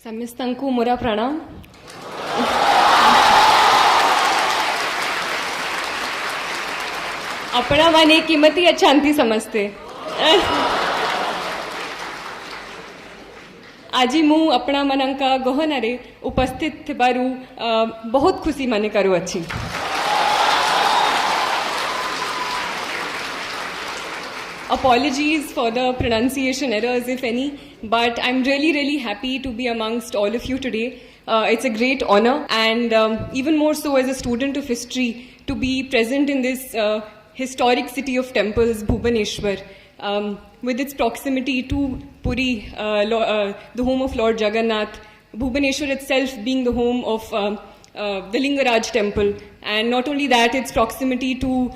ସମସ୍ତଙ୍କୁ ମୋର ପ୍ରଣାମ। अपना माने किमती अच्छांती समझते। आज मु अपना मनंका गहनारे उपस्थित थिबारु बहुत खुशी माने करू अच्छी। Apologies for the pronunciation errors, if any, but I'm really happy to be amongst all of you today. It's a great honor, and even more so as a student of history, to be present in this historic city of temples, Bhubaneswar, with its proximity to Puri, the home of Lord Jagannath, Bhubaneswar itself being the home of the Lingaraj temple, and not only that, its proximity to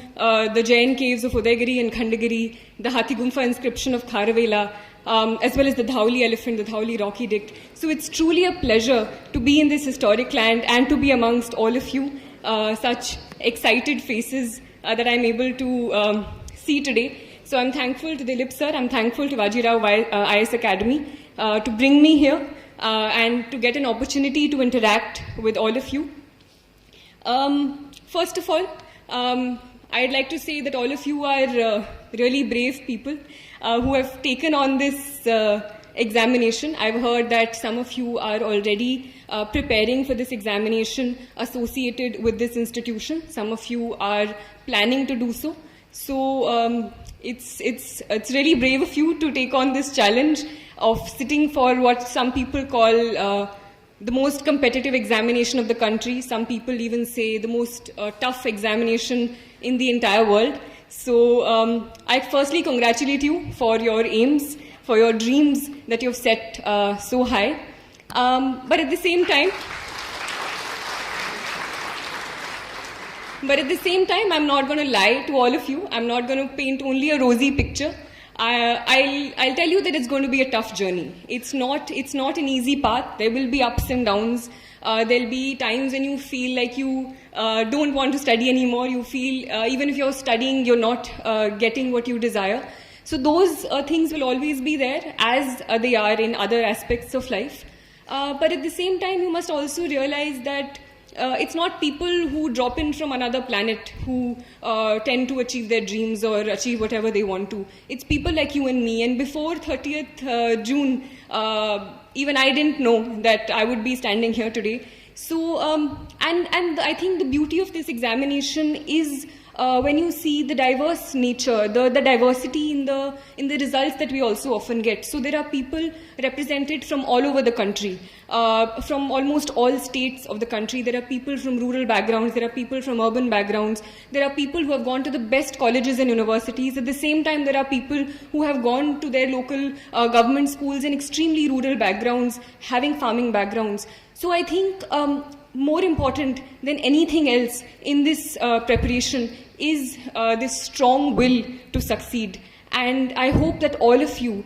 the Jain caves of Udaygiri and Khandagiri, the Hathi Gumfa inscription of Kharavela, as well as the Dhauli elephant, the Dhauli rock edict. So it's truly a pleasure to be in this historic land and to be amongst all of you, such excited faces that I'm able to see today. So I'm thankful to Dilip sir, I'm thankful to Vajirao IAS Academy to bring me here and to get an opportunity to interact with all of you. First of all, I'd like to say that all of you are really brave people who have taken on this examination. I've heard that some of you are already preparing for this examination associated with this institution. Some of you are planning to do so. So it's really brave of you to take on this challenge of sitting for what some people call the most competitive examination of the country. Some people even say the most tough examination in the entire world. So I firstly congratulate you for your aims, for your dreams that you've set so high. But at the same time, I'm not going to lie to all of you. I'm not going to paint only a rosy picture. I'll tell you that it's going to be a tough journey. It's not an easy path. There will be ups and downs. There'll be times when you feel like you don't want to study anymore. You feel even if you're studying, you're not getting what you desire. So those things will always be there, as they are in other aspects of life. But at the same time, you must also realize that it's not people who drop in from another planet who tend to achieve their dreams or achieve whatever they want to. It's people like you and me. And before 30th June, even I didn't know that I would be standing here today. So, and I think the beauty of this examination is when you see the diverse nature, the diversity in the results that we also often get. So there are people represented from all over the country, from almost all states of the country. There are people from rural backgrounds, there are people from urban backgrounds, there are people who have gone to the best colleges and universities. At the same time, there are people who have gone to their local government schools in extremely rural backgrounds, having farming backgrounds. So I think more important than anything else in this preparation is this strong will to succeed. And I hope that all of you,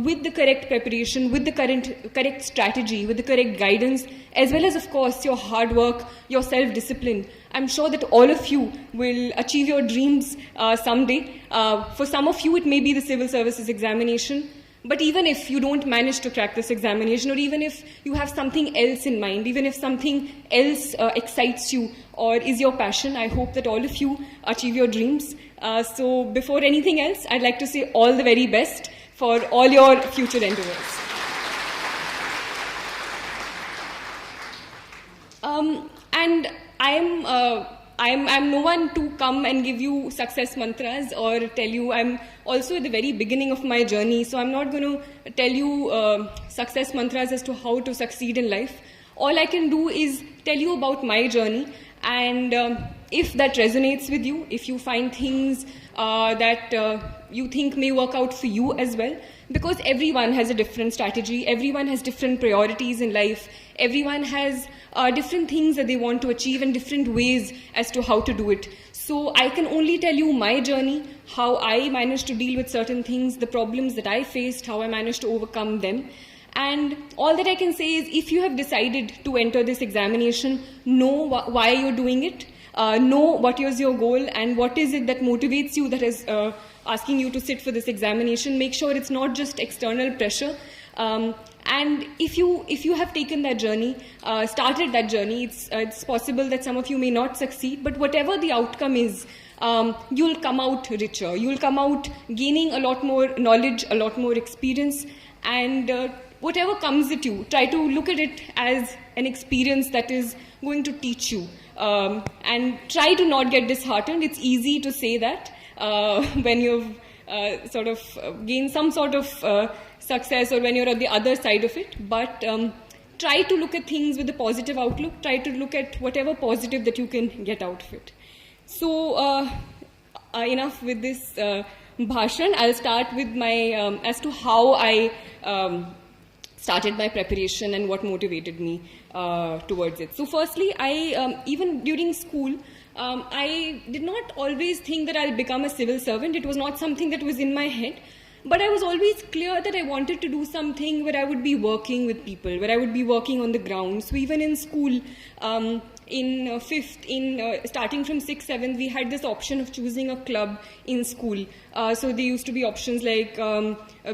with the correct preparation, with the correct strategy, with the correct guidance, as well as, of course, your hard work, your self-discipline, I'm sure that all of you will achieve your dreams someday. For some of you, it may be the civil services examination. But even if you don't manage to crack this examination, or even if you have something else in mind, even if something else excites you or is your passion, I hope that all of you achieve your dreams. So before anything else, I'd like to say all the very best for all your future endeavors. And I'm no one to come and give you success mantras or tell you. I'm also at the very beginning of my journey, so I'm not going to tell you success mantras as to how to succeed in life. All I can do is tell you about my journey, and if that resonates with you, if you find things that you think may work out for you as well, because everyone has a different strategy, everyone has different priorities in life, everyone has different things that they want to achieve and different ways as to how to do it. So I can only tell you my journey, how I managed to deal with certain things, the problems that I faced, how I managed to overcome them. And all that I can say is, if you have decided to enter this examination, know why you're doing it, know what is your goal and what is it that motivates you, that is asking you to sit for this examination. Make sure it's not just external pressure. And if you have taken that journey, started that journey, it's possible that some of you may not succeed, but whatever the outcome is, you'll come out richer. You'll come out gaining a lot more knowledge, a lot more experience, and whatever comes at you, try to look at it as an experience that is going to teach you. And try to not get disheartened. It's easy to say that when you've sort of gained some sort of success, or when you're on the other side of it. But try to look at things with a positive outlook. Try to look at whatever positive that you can get out of it. So enough with this bhashan. I'll start with my as to how I started my preparation and what motivated me towards it. So firstly, I even during school, I did not always think that I'll become a civil servant. It was not something that was in my head. But I was always clear that I wanted to do something where I would be working with people, where I would be working on the ground. So even in school, starting from 6th, 7th, we had this option of choosing a club in school. So there used to be options like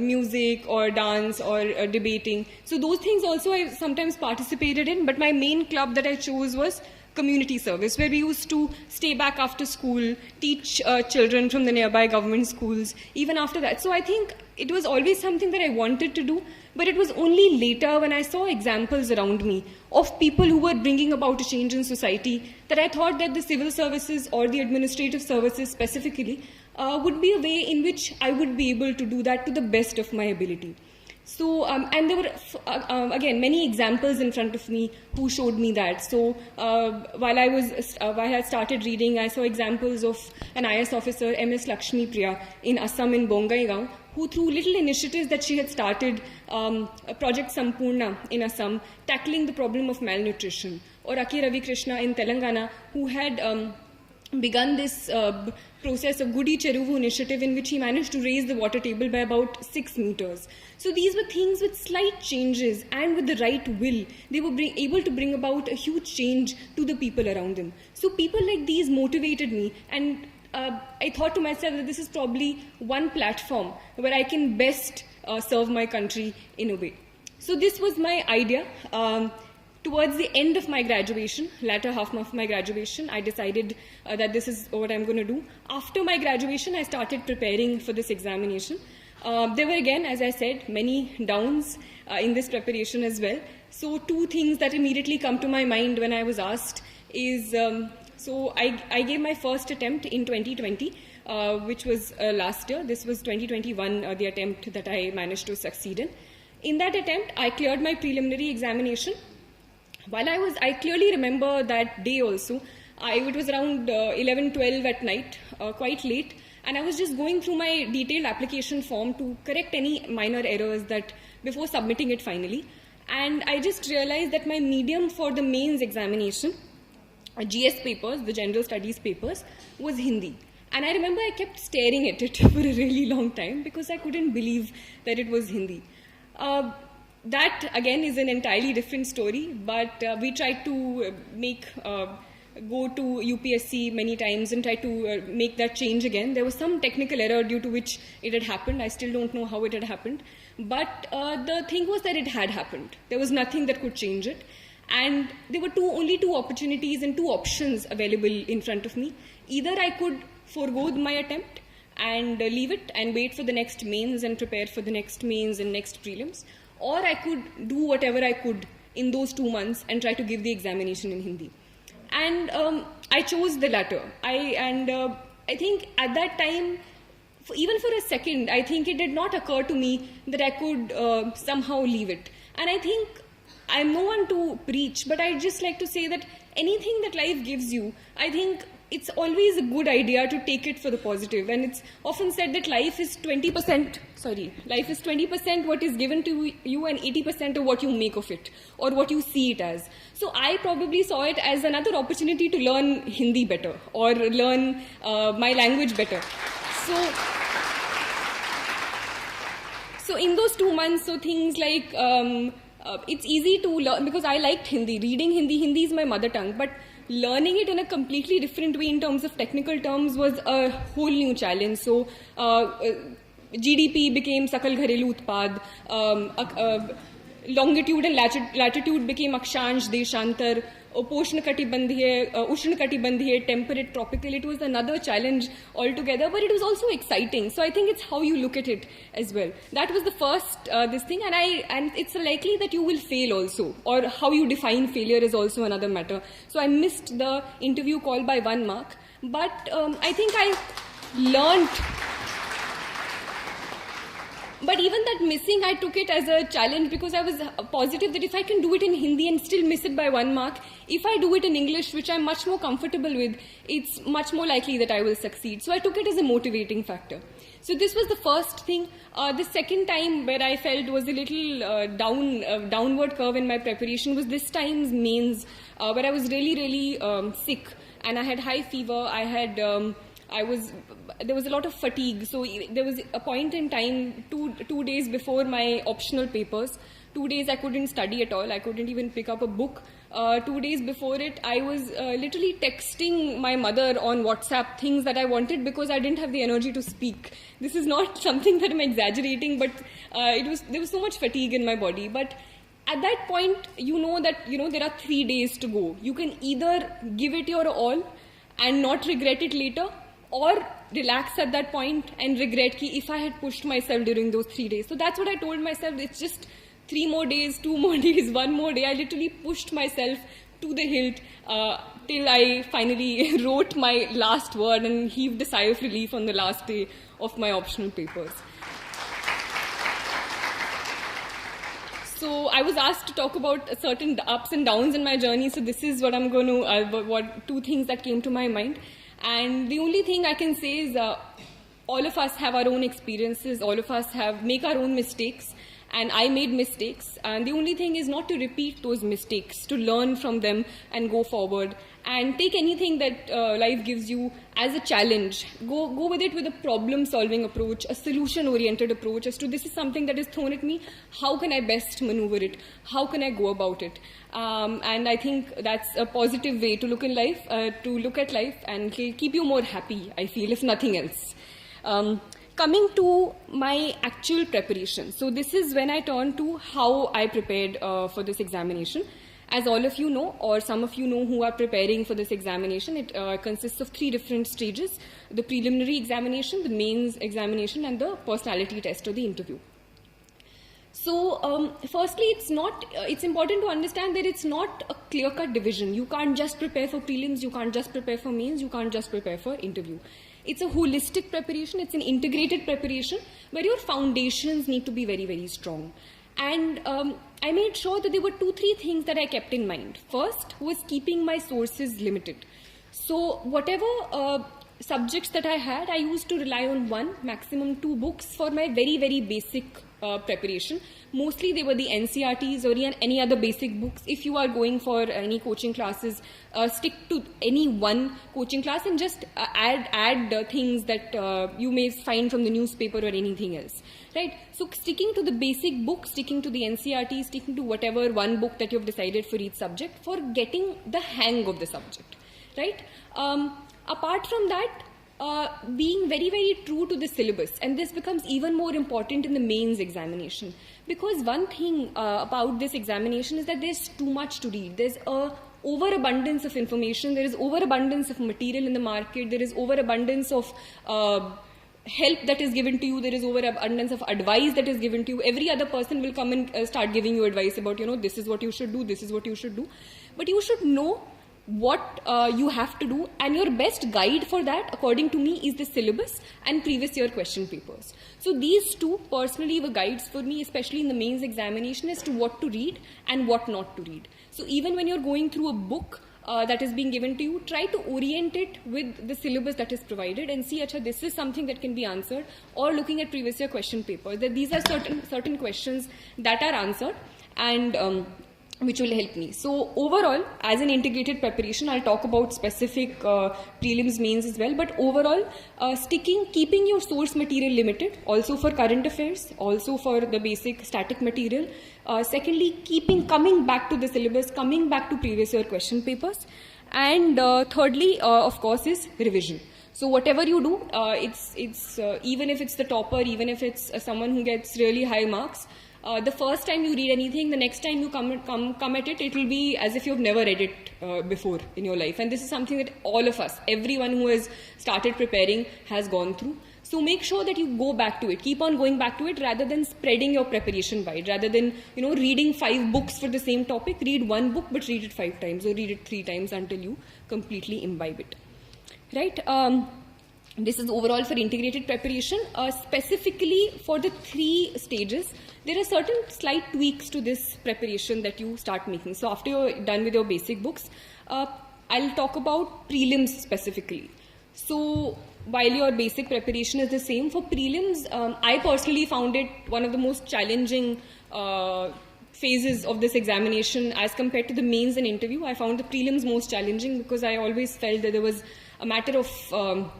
music or dance or debating. So those things also I sometimes participated in, but my main club that I chose was community service, where we used to stay back after school, teach children from the nearby government schools, even after that. So I think it was always something that I wanted to do, but it was only later when I saw examples around me of people who were bringing about a change in society that I thought that the civil services or the administrative services specifically would be a way in which I would be able to do that to the best of my ability. So, and there were, again, many examples in front of me who showed me that. So, while I had started reading, I saw examples of an IAS officer, MS Lakshmi Priya, in Assam in Bongaigaon, who through little initiatives that she had started, Project Sampurna in Assam, tackling the problem of malnutrition, or Aki Ravi Krishna in Telangana, who had begun this process of Gudi Cheruvu initiative, in which he managed to raise the water table by about 6 meters. So these were things with slight changes, and with the right will, they were able to bring about a huge change to the people around them. So people like these motivated me, and I thought to myself that this is probably one platform where I can best serve my country in a way. So this was my idea. Towards the end of my graduation, latter half of my graduation, I decided that this is what I'm going to do. After my graduation, I started preparing for this examination. There were, again, as I said, many downs in this preparation as well. So 2 things that immediately come to my mind when I was asked is, so I gave my first attempt in 2020, which was last year. This was 2021, the attempt that I managed to succeed in. In that attempt, I cleared my preliminary examination. While I clearly remember that day also. It was around 11, 12 at night, quite late, and I was just going through my detailed application form to correct any minor errors that before submitting it finally. And I just realized that my medium for the mains examination, GS papers, the general studies papers, was Hindi. And I remember I kept staring at it for a really long time because I couldn't believe that it was Hindi. That, again, is an entirely different story, but we tried to go to UPSC many times and try to make that change again. There was some technical error due to which it had happened. I still don't know how it had happened. But the thing was that it had happened. There was nothing that could change it. And there were only two opportunities and 2 options available in front of me. Either I could forego my attempt and leave it and wait for the next mains and prepare for the next mains and next prelims, or I could do whatever I could in those 2 months and try to give the examination in Hindi. And I chose the latter. I think at that time, even for a second, I think it did not occur to me that I could somehow leave it. And I think I'm no one to preach, but I'd just like to say that anything that life gives you, I think it's always a good idea to take it for the positive. And it's often said that life is 20% what is given to you and 80% of what you make of it or what you see it as. So I probably saw it as another opportunity to learn Hindi better or learn my language better. So in those 2 months, so things like, it's easy to learn because I liked Hindi. Reading Hindi is my mother tongue, but learning it in a completely different way in terms of technical terms was a whole new challenge. So GDP became Sakal Gharelu Utpad. longitude and latitude became Akshansh, Deshantar, Ushnakatibandhiya, temperate, tropical. It was another challenge altogether, but it was also exciting. So I think it's how you look at it as well. That was the first this thing, and it's likely that you will fail also, or how you define failure is also another matter. So I missed the interview call by 1 mark, but I think I learned. But even that missing, I took it as a challenge, because I was positive that if I can do it in Hindi and still miss it by 1 mark, if I do it in English, which I'm much more comfortable with, it's much more likely that I will succeed. So I took it as a motivating factor. So this was the first thing. The second time where I felt was a little downward curve in my preparation was this time's mains, where I was really sick, and I had high fever. There was a lot of fatigue. So there was a point in time, two days before my optional papers, 2 days I couldn't study at all. I couldn't even pick up a book. 2 days before it, I was literally texting my mother on WhatsApp things that I wanted, because I didn't have the energy to speak. This is not something that I'm exaggerating, but there was so much fatigue in my body. But at that point, you know that there are 3 days to go. You can either give it your all and not regret it later, or relax at that point and regret ki if I had pushed myself during those 3 days. So that's what I told myself. It's just 3 more days, 2 more days, 1 more day. I literally pushed myself to the hilt till I finally wrote my last word and heaved a sigh of relief on the last day of my optional papers. So I was asked to talk about certain ups and downs in my journey. So this is what I'm going to, 2 things that came to my mind. And the only thing I can say is all of us have our own experiences, all of us make our own mistakes, and I made mistakes. And the only thing is not to repeat those mistakes, to learn from them and go forward. And take anything that life gives you as a challenge. Go with it with a problem-solving approach, a solution-oriented approach as to this is something that is thrown at me. How can I best maneuver it? How can I go about it? And I think that's a positive way to look in life, to look at life, and keep you more happy, I feel, if nothing else. Coming to my actual preparation. So this is when I turn to how I prepared for this examination. As all of you know, or some of you know who are preparing for this examination, it consists of 3 different stages: the preliminary examination, the mains examination, and the personality test or the interview. So firstly, it's important to understand that it's not a clear-cut division. You can't just prepare for prelims, you can't just prepare for mains, you can't just prepare for interview. It's a holistic preparation, it's an integrated preparation where your foundations need to be very strong. And I made sure that there were 2-3 things that I kept in mind. First was keeping my sources limited. So whatever subjects that I had, I used to rely on 1, maximum 2 books for my very basic preparation. Mostly they were the NCERTs or any other basic books. If you are going for any coaching classes, stick to any one coaching class and just add things that you may find from the newspaper or anything else. Right? So sticking to the basic book, sticking to the NCERT, sticking to whatever one book that you've decided for each subject for getting the hang of the subject. Right? Apart from that, being very true to the syllabus, and this becomes even more important in the mains examination, because one thing about this examination is that there's too much to read. There's a overabundance of information, there is overabundance of material in the market, there is overabundance of help that is given to you, there is overabundance of advice that is given to you. Every other person will come and start giving you advice about, this is what you should do, this is what you should do. But you should know what you have to do, and your best guide for that, according to me, is the syllabus and previous year question papers. So these 2 personally were guides for me, especially in the mains examination, as to what to read and what not to read. So even when you're going through a book that is being given to you, try to orient it with the syllabus that is provided and see, this is something that can be answered, or looking at previous year question papers, that these are certain questions that are answered, and which will help me. So overall, as an integrated preparation, I'll talk about specific prelims, mains as well, but overall, keeping your source material limited, also for current affairs, also for the basic static material. Secondly, coming back to the syllabus, coming back to previous year question papers. And thirdly, of course, is revision. So whatever you do, it's even if it's the topper, even if it's someone who gets really high marks, The first time you read anything, the next time you come at it, it will be as if you've never read it before in your life. And this is something that all of us, everyone who has started preparing, has gone through. So make sure that you go back to it. Keep on going back to it rather than spreading your preparation wide. Rather than, reading 5 books for the same topic, read one book but read it 5 times or read it 3 times until you completely imbibe it. Right? This is overall for integrated preparation. Specifically for the 3 stages, there are certain slight tweaks to this preparation that you start making. So after you're done with your basic books, I'll talk about prelims specifically. So while your basic preparation is the same, for prelims, I personally found it one of the most challenging phases of this examination as compared to the mains and interview. I found the prelims most challenging because I always felt that there was a matter of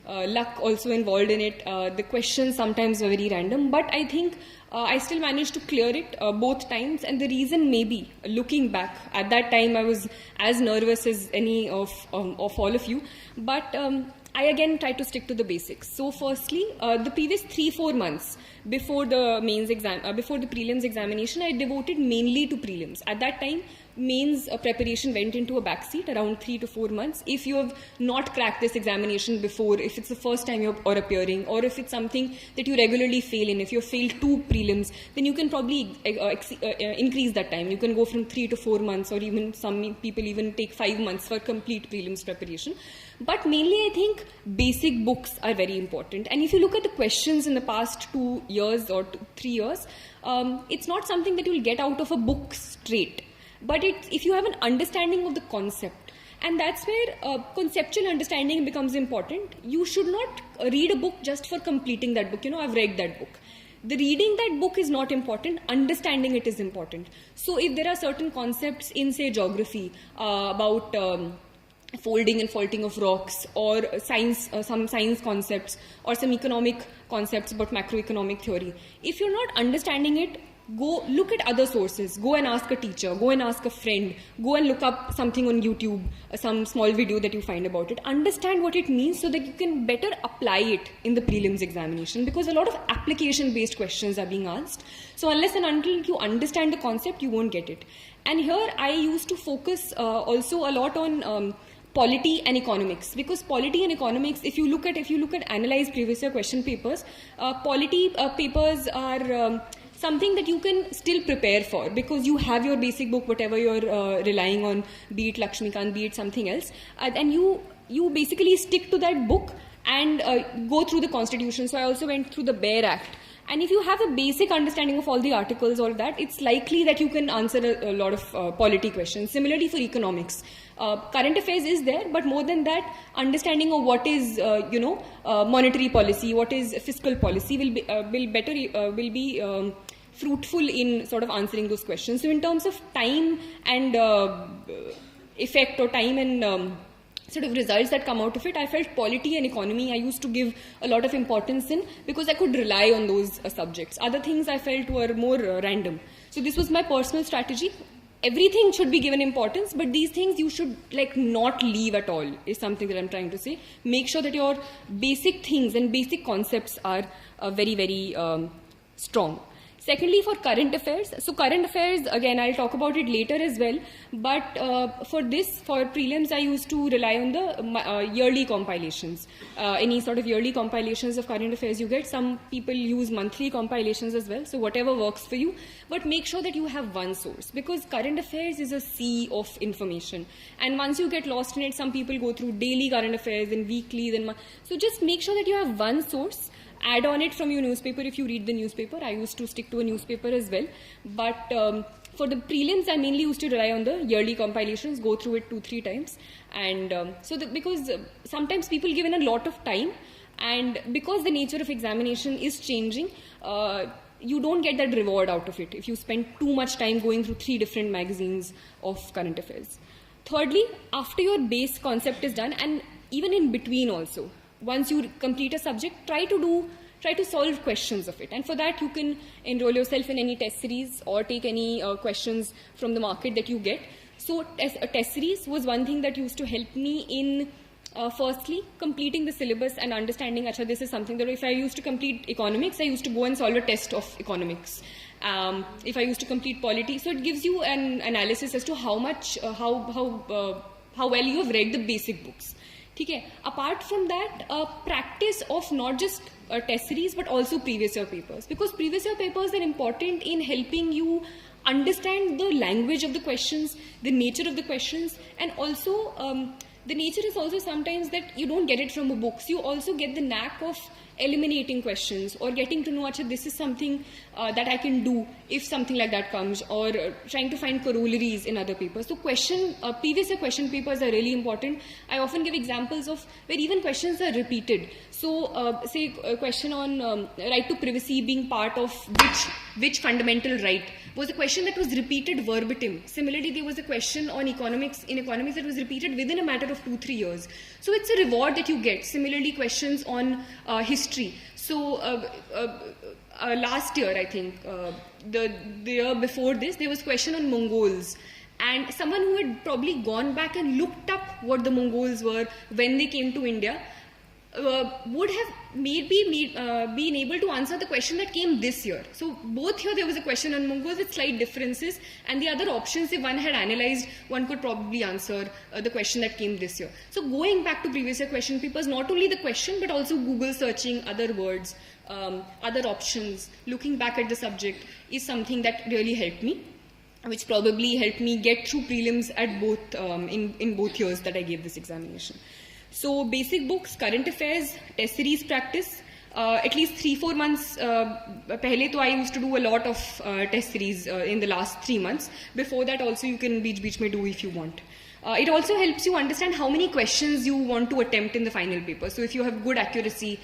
luck also involved in it. The questions sometimes were very random, but I think I still managed to clear it both times. And the reason maybe, looking back, at that time I was as nervous as any of all of you, but I again tried to stick to the basics. So firstly, the previous 3-4 months before the mains exam, before the prelims examination, I devoted mainly to prelims. At that time, mains preparation went into a backseat around 3 to 4 months. If you have not cracked this examination before, if it's the first time you're appearing, or if it's something that you regularly fail in, if you failed 2 prelims, then you can probably increase that time. You can go from 3 to 4 months, or even some people even take 5 months for complete prelims preparation. But mainly I think basic books are very important. And if you look at the questions in the past 2 years or 3 years, it's not something that you'll get out of a book straight. But if you have an understanding of the concept, and that's where conceptual understanding becomes important. You should not read a book just for completing that book. I've read that book. The reading that book is not important, understanding it is important. So if there are certain concepts in, say, geography about folding and faulting of rocks, or science, some science concepts, or some economic concepts about macroeconomic theory, if you're not understanding it, go look at other sources. Go and ask a teacher, go and ask a friend, go and look up something on YouTube, some small video that you find about it. Understand what it means so that you can better apply it in the prelims examination, because a lot of application based questions are being asked. So unless and until you understand the concept, you won't get it. And here I used to focus also a lot on polity and economics, because polity and economics, if you look at analyzed previous year question papers, polity papers are something that you can still prepare for, because you have your basic book, whatever you're relying on, be it Lakshmikant, be it something else, and you basically stick to that book and go through the constitution. So I also went through the BEAR Act. And if you have a basic understanding of all the articles, all that, it's likely that you can answer a lot of polity questions. Similarly for economics, current affairs is there, but more than that, understanding of what is monetary policy, what is fiscal policy will be fruitful in sort of answering those questions. So in terms of time and effect, or time and sort of results that come out of it, I felt polity and economy I used to give a lot of importance in, because I could rely on those subjects. Other things I felt were more random. So this was my personal strategy. Everything should be given importance, but these things you should not leave at all, is something that I'm trying to say. Make sure that your basic things and basic concepts are very, very strong. Secondly, for current affairs, so current affairs, again, I'll talk about it later as well, but for prelims, I used to rely on the yearly compilations. Any sort of yearly compilations of current affairs you get. Some people use monthly compilations as well, so whatever works for you, but make sure that you have one source, because current affairs is a sea of information, and once you get lost in it, some people go through daily current affairs, then weekly, then so just make sure that you have one source. Add on it from your newspaper if you read the newspaper. I used to stick to a newspaper as well. But for the prelims, I mainly used to rely on the yearly compilations, go through it 2-3 times. And because sometimes people give in a lot of time, and because the nature of examination is changing, you don't get that reward out of it if you spend too much time going through 3 different magazines of current affairs. Thirdly, after your base concept is done, and even in between also, once you complete a subject, try to solve questions of it. And for that, you can enroll yourself in any test series or take any questions from the market that you get. So a test series was one thing that used to help me in firstly completing the syllabus and understanding, this is something that if I used to complete economics, I used to go and solve a test of economics. if I used to complete polity. So it gives you an analysis as to how much, how well you have read the basic books. Okay. Apart from that, practice of not just test series but also previous year papers, because previous year papers are important in helping you understand the language of the questions, the nature of the questions, and also the nature is also sometimes that you don't get it from the books. You also get the knack of eliminating questions or getting to know, Acha, this is something that I can do if something like that comes, or trying to find corollaries in other papers. So previous year question papers are really important. I often give examples of where even questions are repeated. So say a question on right to privacy being part of which fundamental right was a question that was repeated verbatim. Similarly, there was a question on economics that was repeated within a matter of 2-3 years. So it's a reward that you get. Similarly, questions on history. So last year, I think, the year before this, there was a question on Mongols. And someone who had probably gone back and looked up what the Mongols were when they came to India would have maybe been able to answer the question that came this year. So both here there was a question on Mongols with slight differences, and the other options, if one had analyzed, one could probably answer the question that came this year. So going back to previous year question papers, not only the question but also Google searching other words, other options, looking back at the subject is something that really helped me, which probably helped me get through prelims at both in both years that I gave this examination. So basic books, current affairs, test series practice, at least 3-4 months pehle to I used to do a lot of test series in the last 3 months. Before that also you can beech mein do if you want. It also helps you understand how many questions you want to attempt in the final paper. So if you have good accuracy,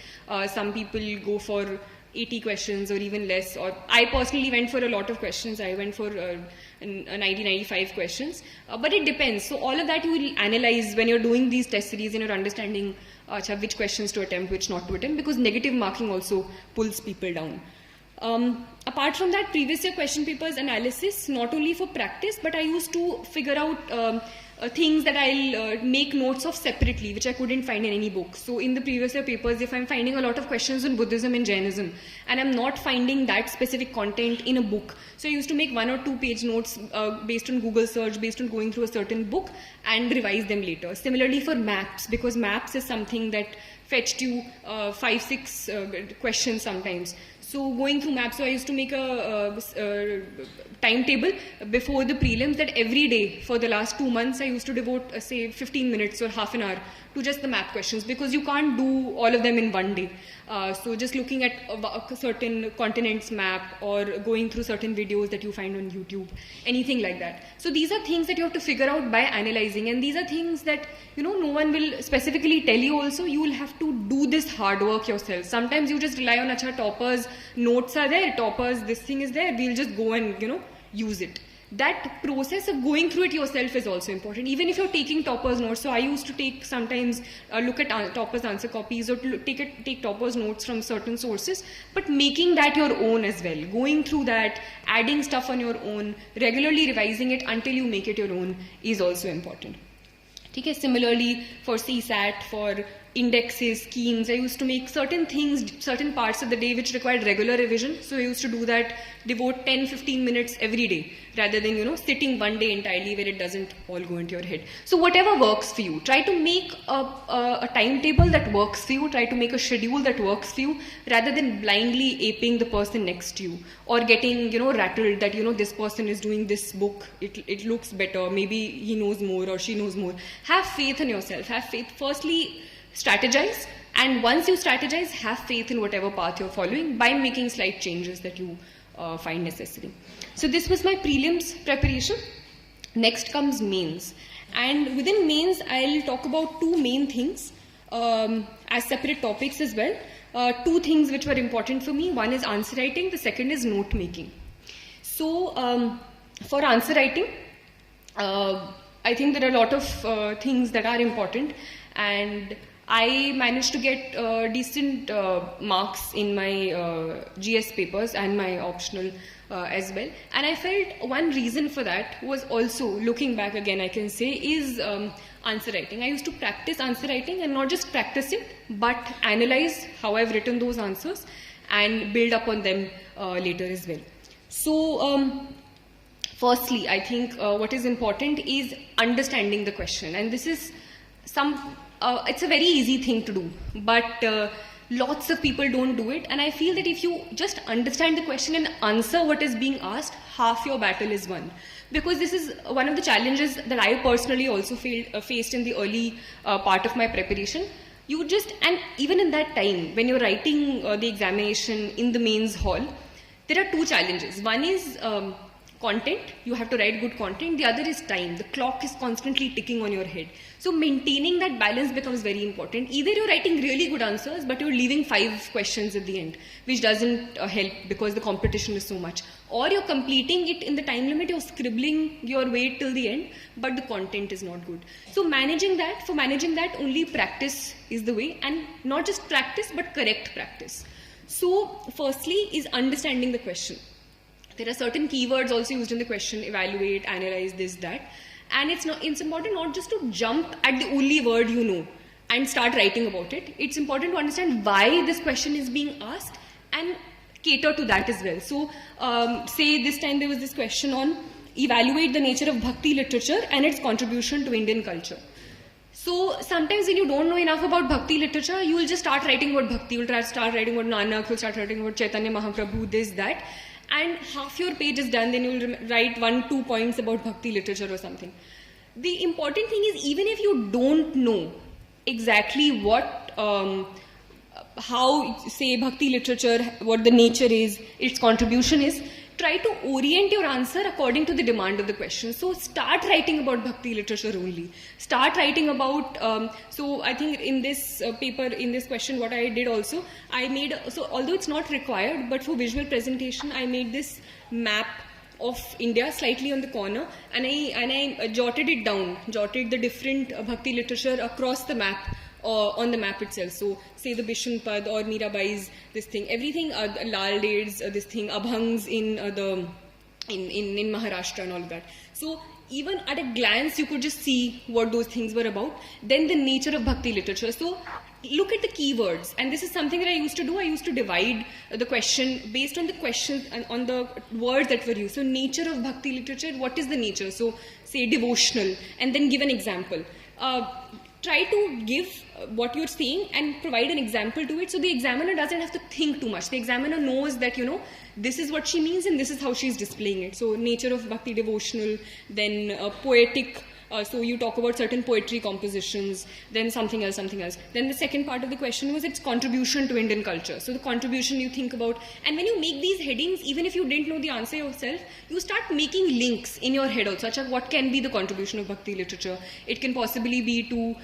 some people go for 80 questions or even less, or I personally went for a lot of questions. I went for 90-95 questions, but it depends. So all of that you will analyze when you're doing these test series and you're understanding which questions to attempt, which not to attempt, because negative marking also pulls people down. Apart from that, previous year question papers analysis, not only for practice, but I used to figure out things that I'll make notes of separately, which I couldn't find in any book. So in the previous year papers, if I'm finding a lot of questions on Buddhism and Jainism, and I'm not finding that specific content in a book, so I used to make 1 or 2 page notes based on Google search, based on going through a certain book, and revise them later. Similarly for maps, because maps is something that fetched you 5-6 questions sometimes. So going through maps, so I used to make a timetable before the prelims that every day for the last 2 months I used to devote say 15 minutes or half an hour to just the map questions, because you can't do all of them in one day. So just looking at a certain continent's map or going through certain videos that you find on YouTube, anything like that. So these are things that you have to figure out by analyzing, and these are things that no one will specifically tell you also. You will have to do this hard work yourself. Sometimes you just rely on acha toppers, notes are there, toppers, this thing is there, we'll just go and use it. That process of going through it yourself is also important, even if you're taking toppers notes. So I used to take sometimes look at toppers answer copies or take toppers notes from certain sources, but making that your own as well, going through that, adding stuff on your own, regularly revising it until you make it your own is also important. Okay, similarly for CSAT, for indexes, schemes, I used to make certain things, certain parts of the day which required regular revision. So I used to do that, devote 10-15 minutes every day, rather than, sitting one day entirely where it doesn't all go into your head. So whatever works for you, try to make a timetable that works for you, try to make a schedule that works for you, rather than blindly aping the person next to you, or getting, rattled that, this person is doing this book, it looks better, maybe he knows more or she knows more. Have faith in yourself, have faith. Firstly, strategize, and once you strategize, have faith in whatever path you're following by making slight changes that you find necessary. So this was my prelims preparation. Next comes mains, and within mains I'll talk about 2 main things as separate topics as well. 2 things which were important for me. One is answer writing, the second is note making. So for answer writing, I think there are a lot of things that are important, and I managed to get decent marks in my GS papers and my optional as well. And I felt one reason for that was also, looking back again I can say, is answer writing. I used to practice answer writing, and not just practice it, but analyze how I've written those answers and build up on them later as well. So, firstly, I think what is important is understanding the question, and this is it's a very easy thing to do, but lots of people don't do it, and I feel that if you just understand the question and answer what is being asked, half your battle is won. Because this is one of the challenges that I personally also faced in the early part of my preparation. And even in that time, when you're writing the examination in the mains hall, there are two challenges. One is content, you have to write good content. The other is time. The clock is constantly ticking on your head. So maintaining that balance becomes very important. Either you're writing really good answers, but you're leaving 5 questions at the end, which doesn't help because the competition is so much. Or you're completing it in the time limit, you're scribbling your way till the end, but the content is not good. So for managing that, only practice is the way, and not just practice, but correct practice. So firstly is understanding the question. There are certain keywords also used in the question: evaluate, analyze, this, that. And it's important not just to jump at the only word you know and start writing about it. It's important to understand why this question is being asked and cater to that as well. So say this time there was this question on evaluate the nature of Bhakti literature and its contribution to Indian culture. So sometimes when you don't know enough about Bhakti literature, you will just start writing about Bhakti. You'll start writing about Nanak, you'll start writing about Chaitanya Mahaprabhu, this, that. And half your page is done, then you'll write 1-2 points about Bhakti literature or something. The important thing is, even if you don't know exactly what, how, say, Bhakti literature, what the nature is, its contribution is, try to orient your answer according to the demand of the question. So start writing about Bhakti literature only. Start writing about, so I think in this paper, in this question, what I did also, I made, so although it's not required, but for visual presentation, I made this map of India slightly on the corner, and I jotted it down, jotted the different Bhakti literature across the map, on the map itself. So say the Bishnupad or Mirabai's this thing, everything, Lal Ded's this thing, Abhangs in in Maharashtra and all of that. So even at a glance you could just see what those things were about. Then the nature of Bhakti literature. So look at the keywords, and this is something that I used to do. I used to divide the question based on the questions and on the words that were used. So nature of Bhakti literature, what is the nature? So say devotional, and then give an example. Try to give what you're saying and provide an example to it, so the examiner doesn't have to think too much. The examiner knows that, you know, this is what she means and this is how she's displaying it. So nature of Bhakti devotional, then poetic, so you talk about certain poetry compositions, then something else. Then the second part of the question was its contribution to Indian culture. So the contribution you think about, and when you make these headings, even if you didn't know the answer yourself, you start making links in your head also, such as what can be the contribution of Bhakti literature. It can possibly be to,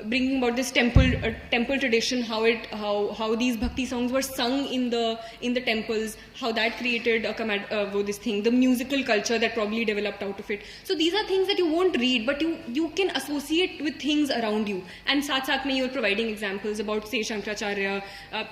bringing about this temple tradition, how these Bhakti songs were sung in the temples, how that created this thing, the musical culture that probably developed out of it. So these are things that you won't read, but you can associate with things around you. And sath mein you're providing examples about, say, Shankaracharya,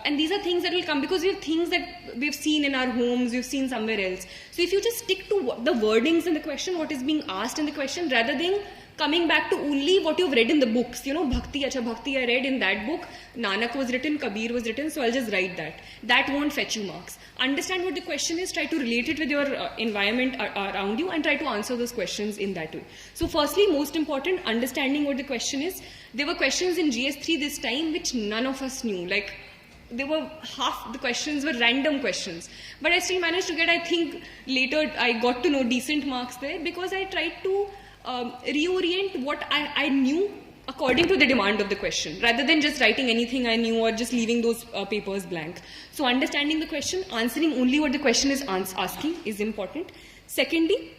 and these are things that will come because we have things that we've seen in our homes, we've seen somewhere else. So if you just stick to the wordings in the question, what is being asked in the question, rather than coming back to only what you've read in the books, you know, Bhakti I read in that book, Nanak was written, Kabir was written, so I'll just write that. That won't fetch you marks. Understand what the question is, try to relate it with your environment around you, and try to answer those questions in that way. So firstly, most important, understanding what the question is. There were questions in GS3 this time which none of us knew, like there were half the questions were random questions, but I still managed to get, I think later I got to know decent marks there, because I tried to reorient what I knew according to the demand of the question, rather than just writing anything I knew or just leaving those papers blank. So understanding the question, answering only what the question is asking is important. Secondly,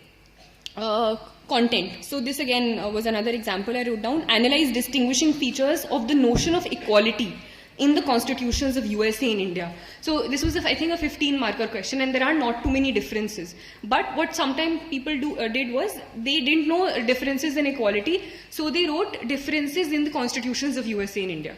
content. So this again was another example I wrote down. Analyze distinguishing features of the notion of equality in the constitutions of USA and India. So this was, I think, a 15-marker question, and there are not too many differences. But what sometimes people did was, they didn't know differences in equality, so they wrote differences in the constitutions of USA and India.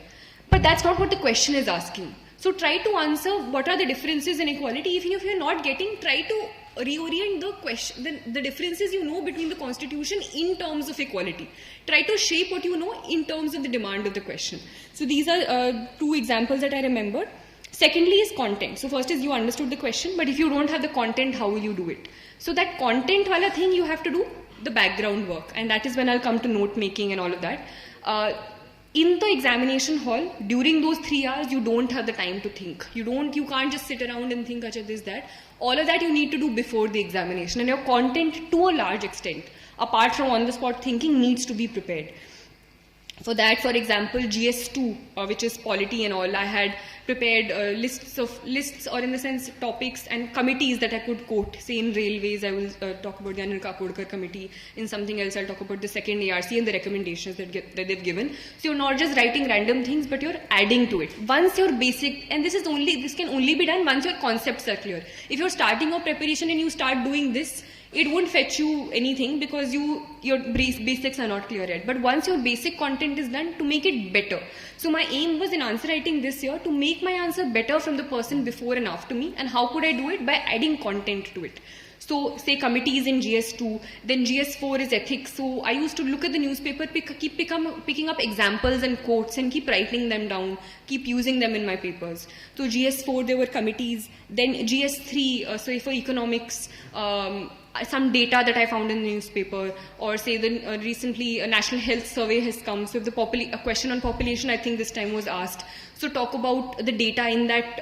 But that's not what the question is asking. So try to answer what are the differences in equality. Even if you're not getting, try to reorient the question, the differences you know between the constitution in terms of equality. Try to shape what you know in terms of the demand of the question. So these are 2 examples that I remember. Secondly is content. So first is you understood the question, but if you don't have the content, how will you do it? So that content wala thing, you have to do the background work, and that is when I'll come to note making and all of that. In the examination hall, during those 3 hours, you don't have the time to think. You can't just sit around and think, acha, this, that. All of that you need to do before the examination, and your content, to a large extent, apart from on-the-spot thinking, needs to be prepared. For that, for example, GS2, which is polity and all, I had prepared lists, or in the sense topics and committees that I could quote. Say in railways, I will talk about the Anil Kakodkar committee. In something else, I'll talk about the second ARC and the recommendations that they've given. So you're not just writing random things, but you're adding to it. Once your basic, and this can only be done once your concepts are clear. If you're starting your preparation and you start doing this, it won't fetch you anything because your basics are not clear yet. But once your basic content is done, to make it better. So my aim was in answer writing this year to make my answer better from the person before and after me. And how could I do it? By adding content to it. So say committees in GS2, then GS4 is ethics. So I used to look at the newspaper, keep picking up examples and quotes and keep writing them down, keep using them in my papers. So GS4 there were committees, then GS3, so for economics, some data that I found in the newspaper, or say recently a national health survey has come. So if a question on population, I think this time was asked. So talk about the data in that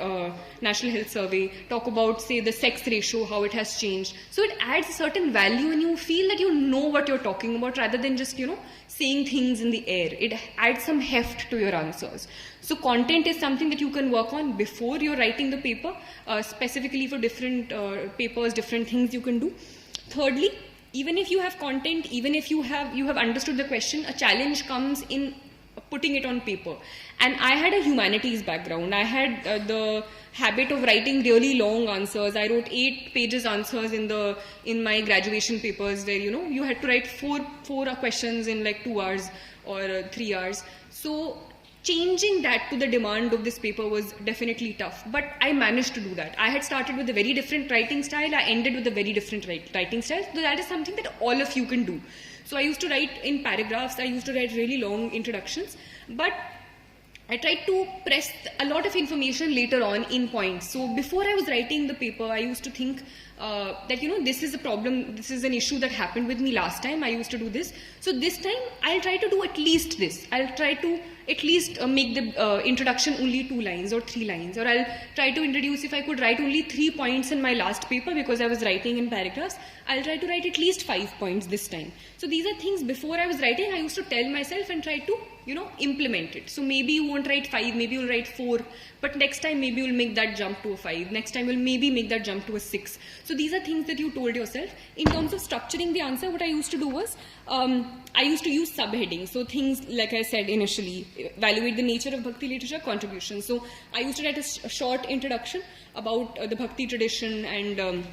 national health survey, talk about say the sex ratio, how it has changed. So it adds a certain value and you feel that you know what you're talking about rather than just, saying things in the air. It adds some heft to your answers. So content is something that you can work on before you're writing the paper, specifically for different papers, different things you can do. Thirdly, even if you have content, even if you have understood the question, a challenge comes in putting it on paper. And I had a humanities background. I had the habit of writing really long answers. I wrote 8 pages answers in my graduation papers where, you had to write four questions in like 2 hours or 3 hours. So changing that to the demand of this paper was definitely tough, but I managed to do that. I had started with a very different writing style. I ended with a very different writing style. So that is something that all of you can do. So I used to write in paragraphs. I used to write really long introductions, but I tried to press a lot of information later on in points. So before I was writing the paper, I used to think that, this is a problem, this is an issue that happened with me last time. I used to do this. So this time, I'll try to do at least this. I'll try to at least make the introduction only 2 lines or 3 lines. Or I'll try to introduce, if I could write only 3 points in my last paper because I was writing in paragraphs, I'll try to write at least 5 points this time. So these are things before I was writing, I used to tell myself and try to, implement it. So maybe you won't write 5, maybe you'll write 4, but next time maybe you'll make that jump to a 5. Next time you'll maybe make that jump to a 6. So these are things that you told yourself. In terms of structuring the answer, what I used to do was, I used to use subheadings. So things, like I said initially, evaluate the nature of Bhakti literature, contributions. So I used to write a short introduction about the Bhakti tradition and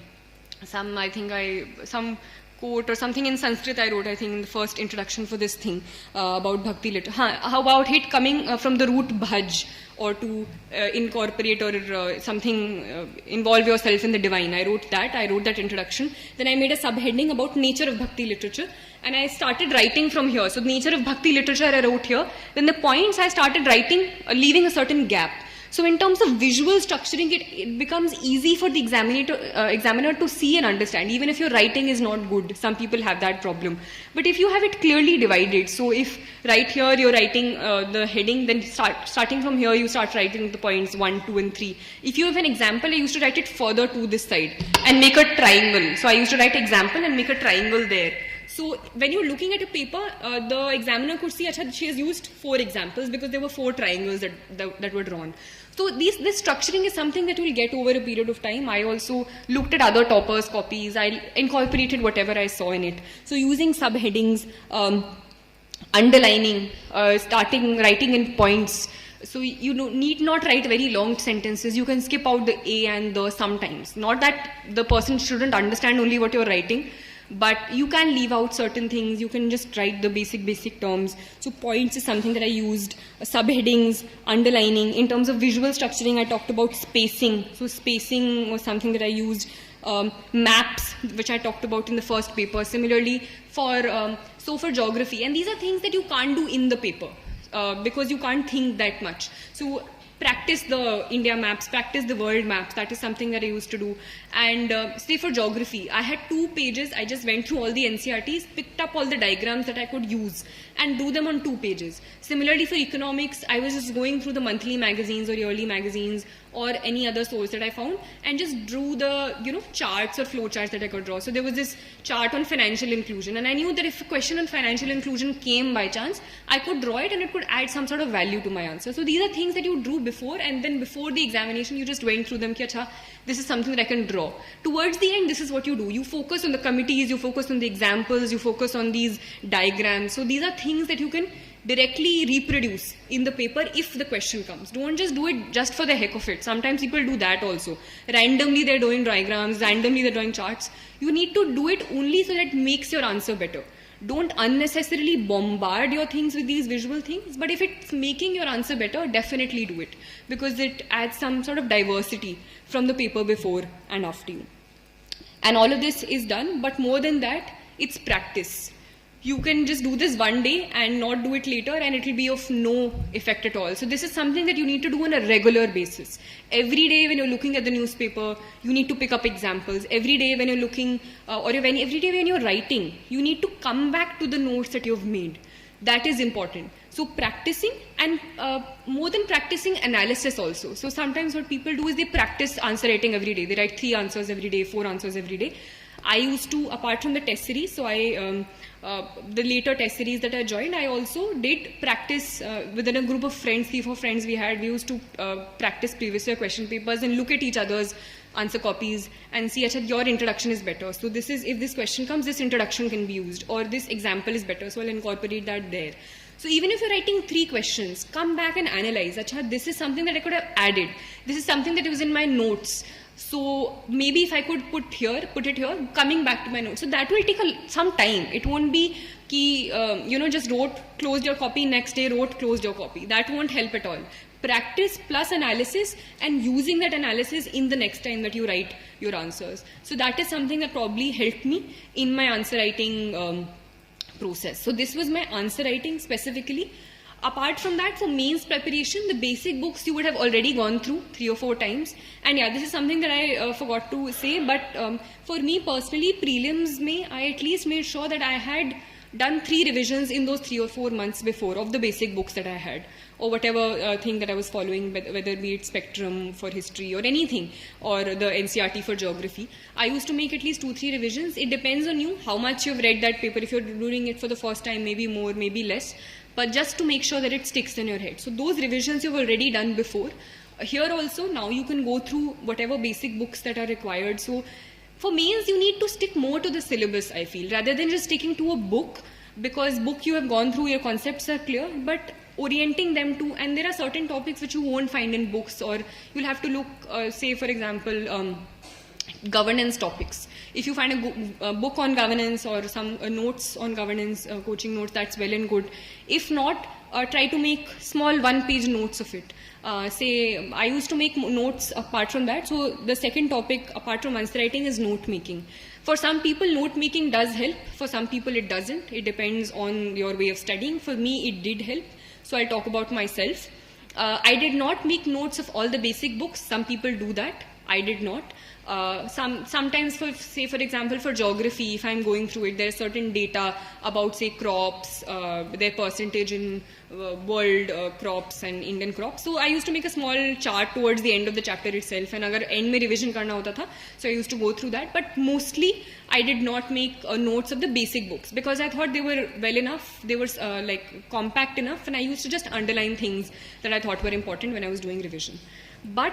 some quote or something in Sanskrit I wrote, I think, in the first introduction for this thing about Bhakti literature. How about it coming from the root bhaj, or to incorporate or something, involve yourself in the divine. I wrote that introduction. Then I made a subheading about nature of Bhakti literature. And I started writing from here. So the nature of Bhakti literature I wrote here. Then the points I started writing, leaving a certain gap. So in terms of visual structuring, it becomes easy for the examiner to see and understand, even if your writing is not good. Some people have that problem. But if you have it clearly divided, so if right here you're writing the heading, then starting from here you start writing the points 1, 2 and 3. If you have an example, I used to write it further to this side and make a triangle. So I used to write example and make a triangle there. So when you're looking at a paper, the examiner could see, she has used 4 examples because there were 4 triangles that were drawn. So this structuring is something that you will get over a period of time. I also looked at other toppers' copies. I incorporated whatever I saw in it. So using subheadings, underlining, starting writing in points. So you need not write very long sentences. You can skip out the a and the sometimes. Not that the person shouldn't understand only what you're writing, but you can leave out certain things. You can just write the basic terms. So points is something that I used. Subheadings, underlining. In terms of visual structuring, I talked about spacing. So spacing was something that I used. Maps, which I talked about in the first paper. Similarly, for geography. And these are things that you can't do in the paper because you can't think that much. So practice the India maps, practice the world maps. That is something that I used to do. And say for geography, I had 2 pages. I just went through all the NCRTs, picked up all the diagrams that I could use and do them on 2 pages. Similarly for economics, I was just going through the monthly magazines or yearly magazines or any other source that I found and just drew the, charts or flow charts that I could draw. So there was this chart on financial inclusion, and I knew that if a question on financial inclusion came by chance, I could draw it and it could add some sort of value to my answer. So these are things that you drew before, and then before the examination you just went through them, ki, acha, this is something that I can draw. Towards the end, this is what you do. You focus on the committees, you focus on the examples, you focus on these diagrams. So these are things that you can directly reproduce in the paper if the question comes. Don't just do it just for the heck of it. Sometimes people do that also. Randomly they're doing diagrams, randomly they're drawing charts. You need to do it only so that it makes your answer better. Don't unnecessarily bombard your things with these visual things, but if it's making your answer better, definitely do it, because it adds some sort of diversity from the paper before and after you. And all of this is done, but more than that, it's practice. You can just do this one day and not do it later, and it will be of no effect at all. So this is something that you need to do on a regular basis. Every day when you're looking at the newspaper, you need to pick up examples. Every day when you're looking, every day when you're writing, you need to come back to the notes that you've made. That is important. So practicing, and more than practicing, analysis also. So sometimes what people do is they practice answer writing every day. They write 3 answers every day, 4 answers every day. I used to, apart from the test series, so the later test series that I joined, I also did practice within a group of friends, 3-4 friends we had. We used to practice previous year question papers and look at each other's answer copies and see, acha, your introduction is better. So this is, if this question comes, this introduction can be used, or this example is better, so I'll incorporate that there. So even if you're writing 3 questions, come back and analyze, acha, this is something that I could have added. This is something that was in my notes. So maybe if I could put it here, coming back to my notes. So that will take some time. It won't be ki, just wrote, closed your copy, next day wrote, closed your copy. That won't help at all. Practice plus analysis, and using that analysis in the next time that you write your answers. So that is something that probably helped me in my answer writing process. So this was my answer writing specifically. Apart from that, for mains preparation, the basic books you would have already gone through 3 or 4 times. And yeah, this is something that I forgot to say, but for me personally, prelims I at least made sure that I had done 3 revisions in those 3 or 4 months before of the basic books that I had, or whatever thing that I was following, whether be it Spectrum for history or anything, or the NCRT for geography. I used to make at least 2-3 revisions. It depends on you, how much you've read that paper. If you're doing it for the first time, maybe more, maybe less, but just to make sure that it sticks in your head. So those revisions you've already done before. Here also, now you can go through whatever basic books that are required. So for mains, you need to stick more to the syllabus, I feel, rather than just sticking to a book, because book you have gone through, your concepts are clear, but orienting them to, and there are certain topics which you won't find in books, or you'll have to look, say for example, governance topics. If you find a book on governance or some notes on governance, coaching notes, that's well and good. If not, try to make small 1-page notes of it. Say, I used to make notes apart from that. So the second topic apart from answer writing is note making. For some people, note making does help. For some people, it doesn't. It depends on your way of studying. For me, it did help. So I'll talk about myself. I did not make notes of all the basic books. Some people do that. I did not. Sometimes, for example, for geography, if I'm going through it, there are certain data about, say, crops, their percentage in world crops and Indian crops. So I used to make a small chart towards the end of the chapter itself, and agar end mein revision karna hota tha, so I used to go through that. But mostly, I did not make notes of the basic books, because I thought they were well enough, they were like compact enough, and I used to just underline things that I thought were important when I was doing revision. But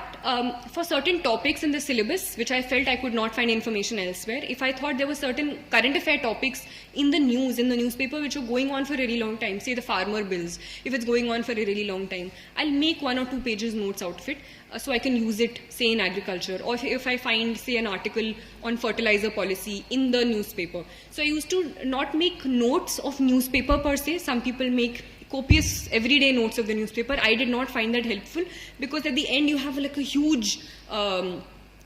for certain topics in the syllabus, which I felt I could not find information elsewhere, if I thought there were certain current affair topics in the news, in the newspaper, which were going on for a really long time, say the farmer bills, if it's going on for a really long time, I'll make 1 or 2 pages notes out of it, so I can use it, say, in agriculture, or if I find, say, an article on fertilizer policy in the newspaper. So I used to not make notes of newspaper per se. Some people make copious everyday notes of the newspaper. I did not find that helpful, because at the end you have like a huge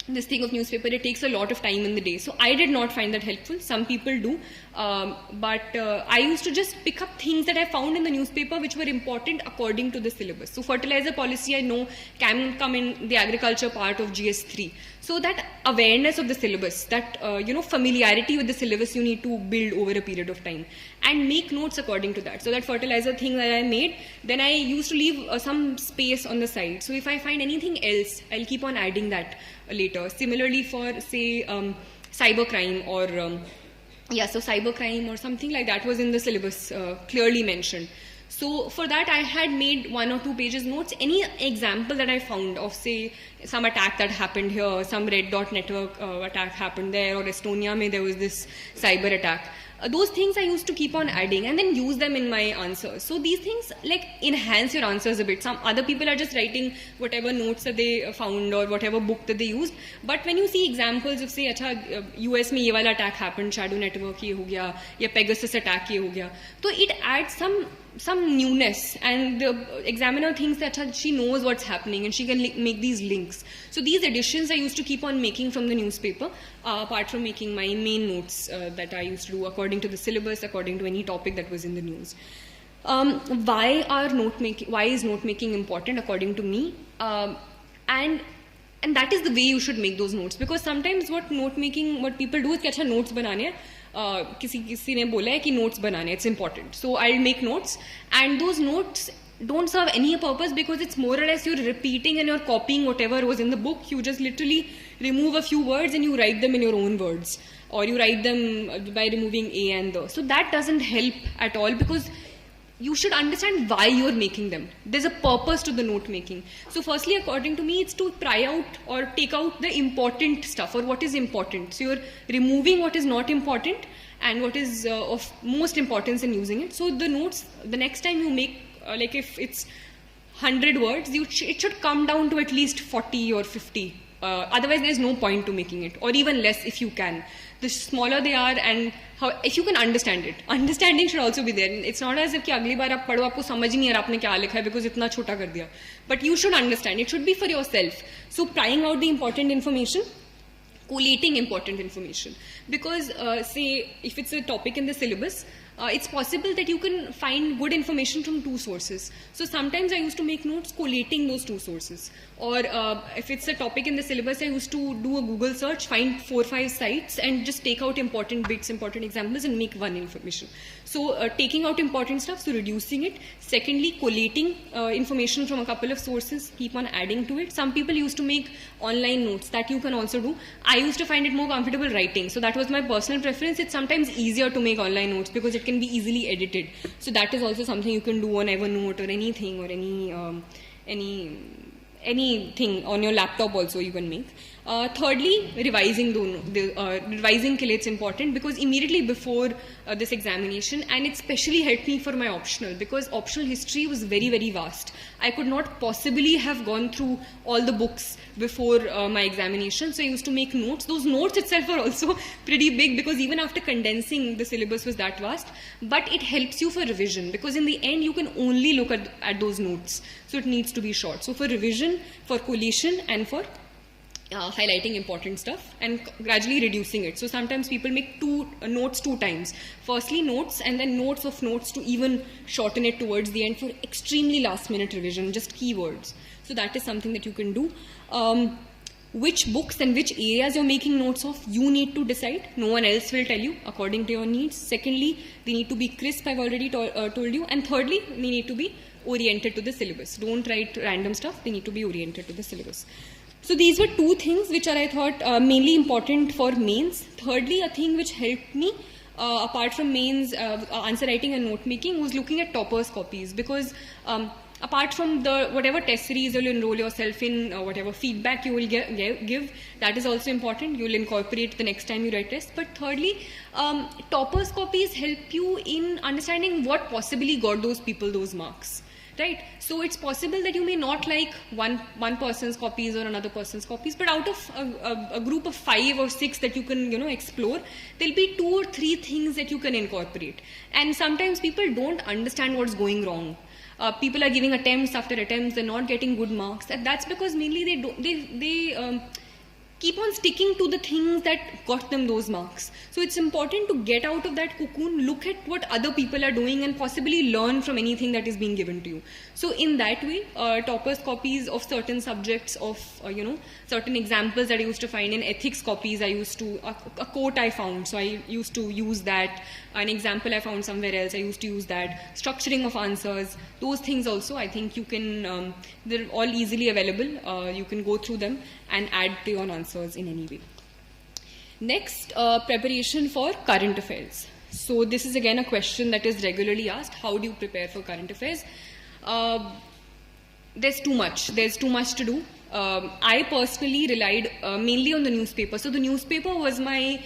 this thing of newspaper, it takes a lot of time in the day. So I did not find that helpful. Some people do. But I used to just pick up things that I found in the newspaper which were important according to the syllabus. So fertilizer policy I know can come in the agriculture part of GS3. So that awareness of the syllabus, that familiarity with the syllabus you need to build over a period of time and make notes according to that. So that fertilizer thing that I made, then I used to leave some space on the side. So if I find anything else, I'll keep on adding that later. Similarly for say cybercrime or so cybercrime or something like that was in the syllabus clearly mentioned. So for that I had made 1 or 2 pages notes. Any example that I found of say some attack that happened here, some red dot network attack happened there, or Estonia mein there was this cyber attack. Those things I used to keep on adding and then use them in my answers. So these things like enhance your answers a bit. Some other people are just writing whatever notes that they found or whatever book that they used. But when you see examples of say, US में ये वाला attack happened, shadow network ये हो गया, या Pegasus attack ये हो गया, so it adds some newness, and the examiner thinks that she knows what's happening and she can make these links. So these additions I used to keep on making from the newspaper, apart from making my main notes that I used to do according to the syllabus, according to any topic that was in the news. Why is note making important according to me? And that is the way you should make those notes, because sometimes what people do is कि notes बनाने हैं. किसी ने बोला है कि notes बनाने, it's important. So I'll make notes, and those notes don't serve any purpose because it's more or less you're repeating and you're copying whatever was in the book. You just literally remove a few words and you write them in your own words, or you write them by removing a and the. So that doesn't help at all, because you should understand why you're making them. There's a purpose to the note making. So firstly, according to me, it's to pry out or take out the important stuff, or what is important. So you're removing what is not important and what is of most importance in using it. So the notes, the next time you make, like if it's 100 words, it should come down to at least 40 or 50. Otherwise, there's no point to making it, or even less if you can. The smaller they are, and if you can understand it. Understanding should also be there. It's not as if कि अगली बार आप पढ़ो आपको समझ नहीं आ रहा आपने क्या लिखा है because इतना छोटा कर दिया. But you should understand. It should be for yourself. So prying out the important information, collating important information. Because say if it's a topic in the syllabus, it's possible that you can find good information from 2 sources. So sometimes I used to make notes collating those 2 sources. Or if it's a topic in the syllabus, I used to do a Google search, find 4 or 5 sites and just take out important bits, important examples and make one information. So taking out important stuff, so reducing it. Secondly, collating information from a couple of sources, keep on adding to it. Some people used to make online notes, that you can also do. I used to find it more comfortable writing. So that was my personal preference. It's sometimes easier to make online notes because it can be easily edited. So that is also something you can do on Evernote or anything, or anything on your laptop also you can make. Thirdly, revising revising ke liye it's important, because immediately before this examination, and it especially helped me for my optional, because optional history was very, very vast. I could not possibly have gone through all the books before my examination, so I used to make notes. Those notes itself are also pretty big, because even after condensing, the syllabus was that vast, but it helps you for revision, because in the end you can only look at those notes, so it needs to be short. So for revision, for collation, and for highlighting important stuff and gradually reducing it. So sometimes people make notes 2 times. Firstly notes, and then notes of notes to even shorten it towards the end for extremely last minute revision, just keywords. So that is something that you can do. Which books and which areas you're making notes of, you need to decide. No one else will tell you according to your needs. Secondly, they need to be crisp, I've already told you. And thirdly, they need to be oriented to the syllabus. Don't write random stuff, they need to be oriented to the syllabus. So these were 2 things which are, I thought, mainly important for mains. Thirdly, a thing which helped me, apart from mains, answer writing and note making, was looking at toppers' copies. Because apart from the whatever test series you'll enroll yourself in, whatever feedback you will give, that is also important. You'll incorporate the next time you write tests. But thirdly, toppers' copies help you in understanding what possibly got those people those marks. Right? So it's possible that you may not like one person's copies or another person's copies, but out of a group of 5 or 6 that you can explore, there'll be 2 or 3 things that you can incorporate. And sometimes people don't understand what's going wrong. People are giving attempts after attempts, they're not getting good marks. That's because mainly keep on sticking to the things that got them those marks. So it's important to get out of that cocoon, look at what other people are doing, and possibly learn from anything that is being given to you. So in that way, toppers copies of certain subjects, of certain examples that I used to find in ethics copies, I used to, a quote I found, so I used to use that. An example I found somewhere else, I used to use that. Structuring of answers, those things also, I think you can, they're all easily available. You can go through them and add to your answers in any way. Next, preparation for current affairs. So this is again a question that is regularly asked. How do you prepare for current affairs? There's too much to do. I personally relied mainly on the newspaper. So the newspaper was my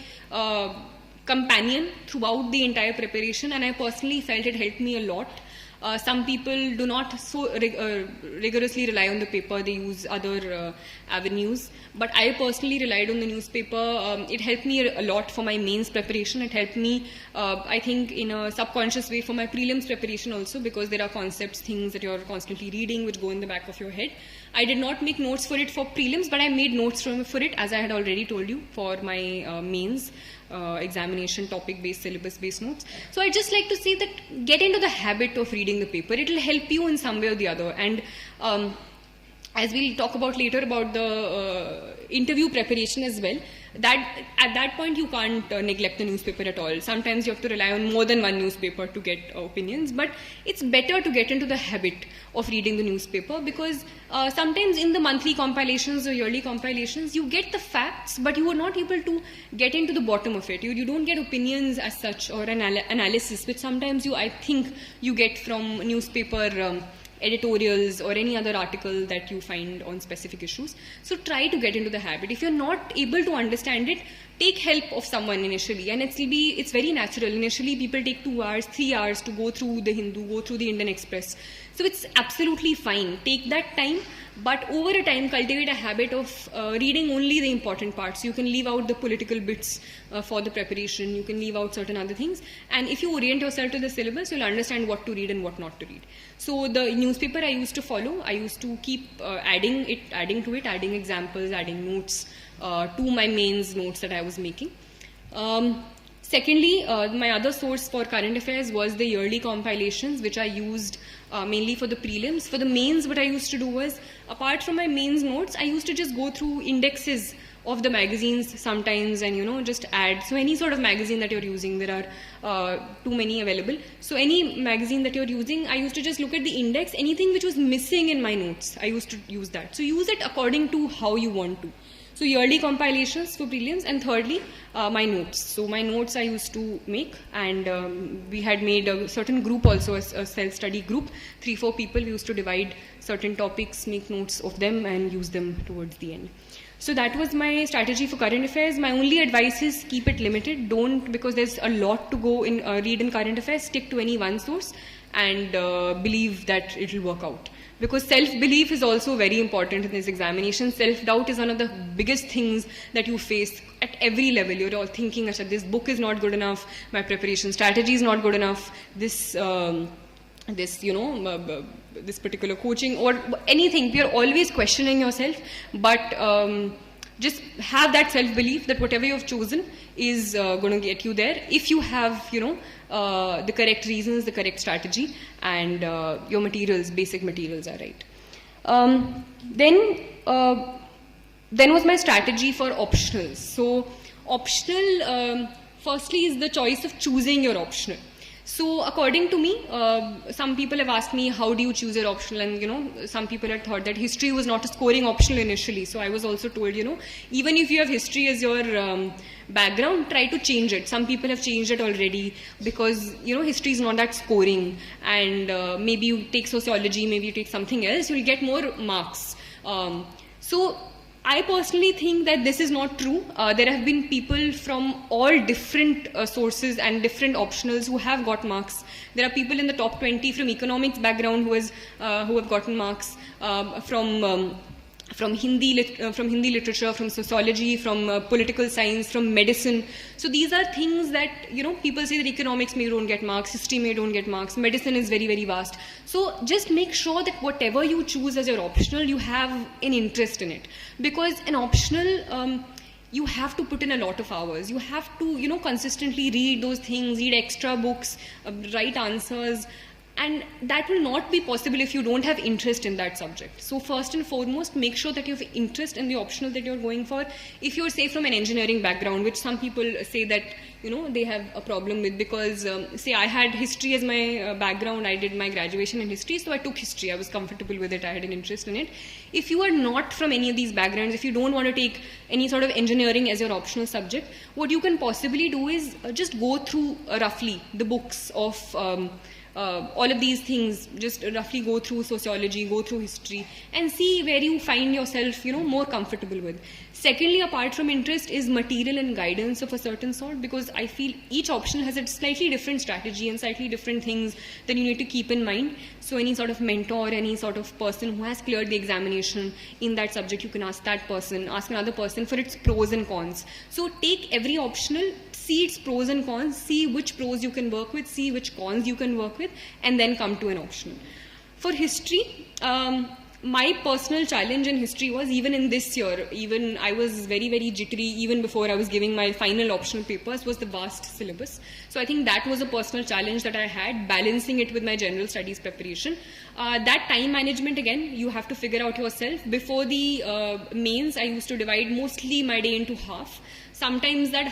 companion throughout the entire preparation, and I personally felt it helped me a lot. Some people do not so rigorously rely on the paper, they use other avenues. But I personally relied on the newspaper. It helped me a lot for my mains preparation. It helped me, I think, in a subconscious way for my prelims preparation also, because there are concepts, things that you're constantly reading which go in the back of your head. I did not make notes for it for prelims, but I made notes for it, as I had already told you, for my mains. Examination topic-based, syllabus-based notes. So I just like to say that get into the habit of reading the paper. It will help you in some way or the other. And as we'll talk about later about the interview preparation as well, that at that point you can't neglect the newspaper at all. Sometimes you have to rely on more than one newspaper to get opinions, but it's better to get into the habit of reading the newspaper, because sometimes in the monthly compilations or yearly compilations you get the facts, but you are not able to get into the bottom of it. You don't get opinions as such, or an analysis, which sometimes I think you get from newspaper editorials or any other article that you find on specific issues. So try to get into the habit. If you're not able to understand it, take help of someone initially, and it's very natural. Initially people take 2 hours, 3 hours to go through the Hindu, go through the Indian Express. So it's absolutely fine. Take that time, but over a time cultivate a habit of reading only the important parts. You can leave out the political bits for the preparation. You can leave out certain other things. And if you orient yourself to the syllabus, you'll understand what to read and what not to read. So the newspaper I used to follow, I used to keep adding to it, adding examples, adding notes to my mains notes that I was making. Secondly, my other source for current affairs was the yearly compilations, which I used mainly for the prelims. For the mains, what I used to do was, apart from my mains notes, I used to just go through indexes of the magazines sometimes and just add. So any sort of magazine that you're using, there are too many available. So any magazine that you're using, I used to just look at the index. Anything which was missing in my notes, I used to use that. So use it according to how you want to. So yearly compilations for prelims, and thirdly, my notes. So my notes I used to make, and we had made a certain group also, a self-study group, 3-4 people. We used to divide certain topics, make notes of them, and use them towards the end. So that was my strategy for current affairs. My only advice is keep it limited. Don't, because there's a lot to go in read in current affairs, stick to any one source and believe that it will work out. Because self-belief is also very important in this examination. Self-doubt is one of the biggest things that you face at every level. You're all thinking, this book is not good enough, my preparation strategy is not good enough, this particular coaching or anything. You're always questioning yourself, but just have that self-belief that whatever you've chosen is going to get you there if you have, the correct reasons, the correct strategy, and your materials, basic materials are right. Then was my strategy for optionals. So optional, firstly, is the choice of choosing your optional. So according to me, some people have asked me, how do you choose your optional? And some people had thought that history was not a scoring optional initially. So I was also told, even if you have history as your background, try to change it. Some people have changed it already because, history is not that scoring. And maybe you take sociology, maybe you take something else, you'll get more marks. So I personally think that this is not true. There have been people from all different sources and different optionals who have got marks. There are people in the top 20 from economics background who have gotten marks, from from Hindi literature, from sociology, from political science, from medicine. So these are things that, people say that economics may don't get marks, history may don't get marks, medicine is very, very vast. So just make sure that whatever you choose as your optional, you have an interest in it. Because an optional, you have to put in a lot of hours. You have to, consistently read those things, read extra books, write answers. And that will not be possible if you don't have interest in that subject. So first and foremost, make sure that you have interest in the optional that you're going for. If you're, say, from an engineering background, which some people say that, they have a problem with, because, say, I had history as my background. I did my graduation in history, so I took history. I was comfortable with it. I had an interest in it. If you are not from any of these backgrounds, if you don't want to take any sort of engineering as your optional subject, what you can possibly do is just go through roughly the books of all of these things. Just roughly go through sociology, go through history, and see where you find yourself, more comfortable with. Secondly, apart from interest, is material and guidance of a certain sort, because I feel each optional has a slightly different strategy and slightly different things that you need to keep in mind. So any sort of mentor, any sort of person who has cleared the examination in that subject, you can ask that person, ask another person for its pros and cons. So take every optional, see its pros and cons, see which pros you can work with, see which cons you can work with, and then come to an optional. For history, my personal challenge in history was, even in this year, even I was very, very jittery even before I was giving my final optional papers, was the vast syllabus. So I think that was a personal challenge that I had, balancing it with my general studies preparation. That time management, again, you have to figure out yourself. Before the mains, I used to divide mostly my day into half. Sometimes that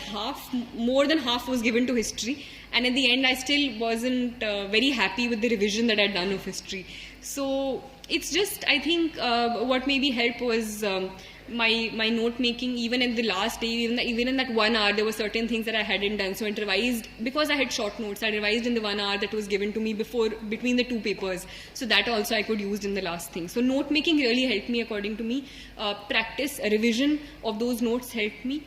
more than half was given to history, and at the end I still wasn't very happy with the revision that I'd done of history. So it's just, I think what maybe helped was my note making. Even in the last day, even in that 1 hour, there were certain things that I hadn't done. So I revised, because I had short notes, I revised in the 1 hour that was given to me between the two papers. So that also I could use in the last thing. So note making really helped me, according to me. Practice, revision of those notes helped me.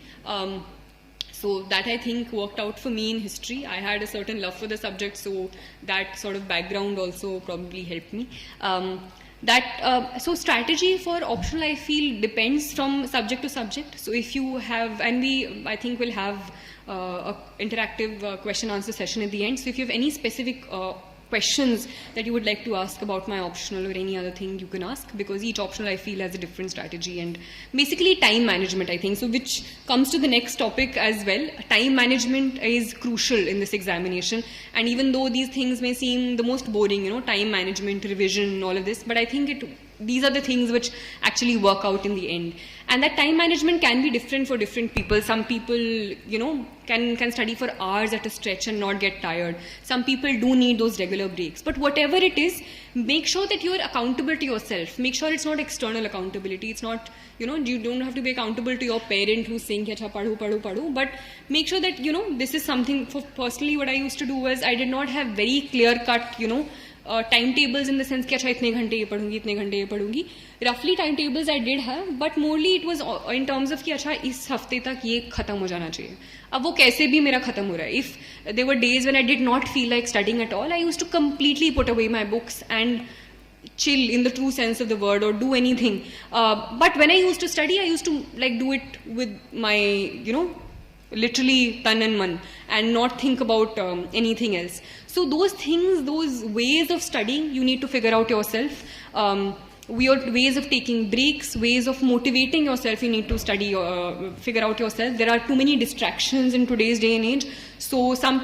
So that, I think, worked out for me in history. I had a certain love for the subject, so that sort of background also probably helped me. So strategy for optional, I feel, depends from subject to subject. So if you have, and I think we'll have a interactive question answer session at the end. So if you have any specific questions that you would like to ask about my optional or any other thing, you can ask, because each optional, I feel, has a different strategy. And basically time management, I think, so which comes to the next topic as well. Time management is crucial in this examination, and even though these things may seem the most boring, time management, revision, all of this, but I think these are the things which actually work out in the end. And that time management can be different for different people. Some people, can study for hours at a stretch and not get tired. Some people do need those regular breaks. But whatever it is, make sure that you're accountable to yourself. Make sure it's not external accountability. It's not, you don't have to be accountable to your parent who's saying, Acha, padhu. But make sure that, this is something. For personally, what I used to do was, I did not have very clear-cut, timetables in the sense कि अच्छा इतने घंटे ये पढ़ूंगी, इतने घंटे ये पढ़ूंगी. Roughly timetables I did have, but morely it was in terms of कि अच्छा इस हफ्ते तक ये खत्म हो जाना चाहिए. अब वो कैसे भी मेरा खत्म हो रहा है. If there were days when I did not feel like studying at all, I used to completely put away my books and chill in the true sense of the word, or do anything. But when I used to study, I used to do it with my, literally tan and man, and not think about anything else. So those things, those ways of studying, you need to figure out yourself. Ways of taking breaks, ways of motivating yourself, you need to study, figure out yourself. There are too many distractions in today's day and age. So some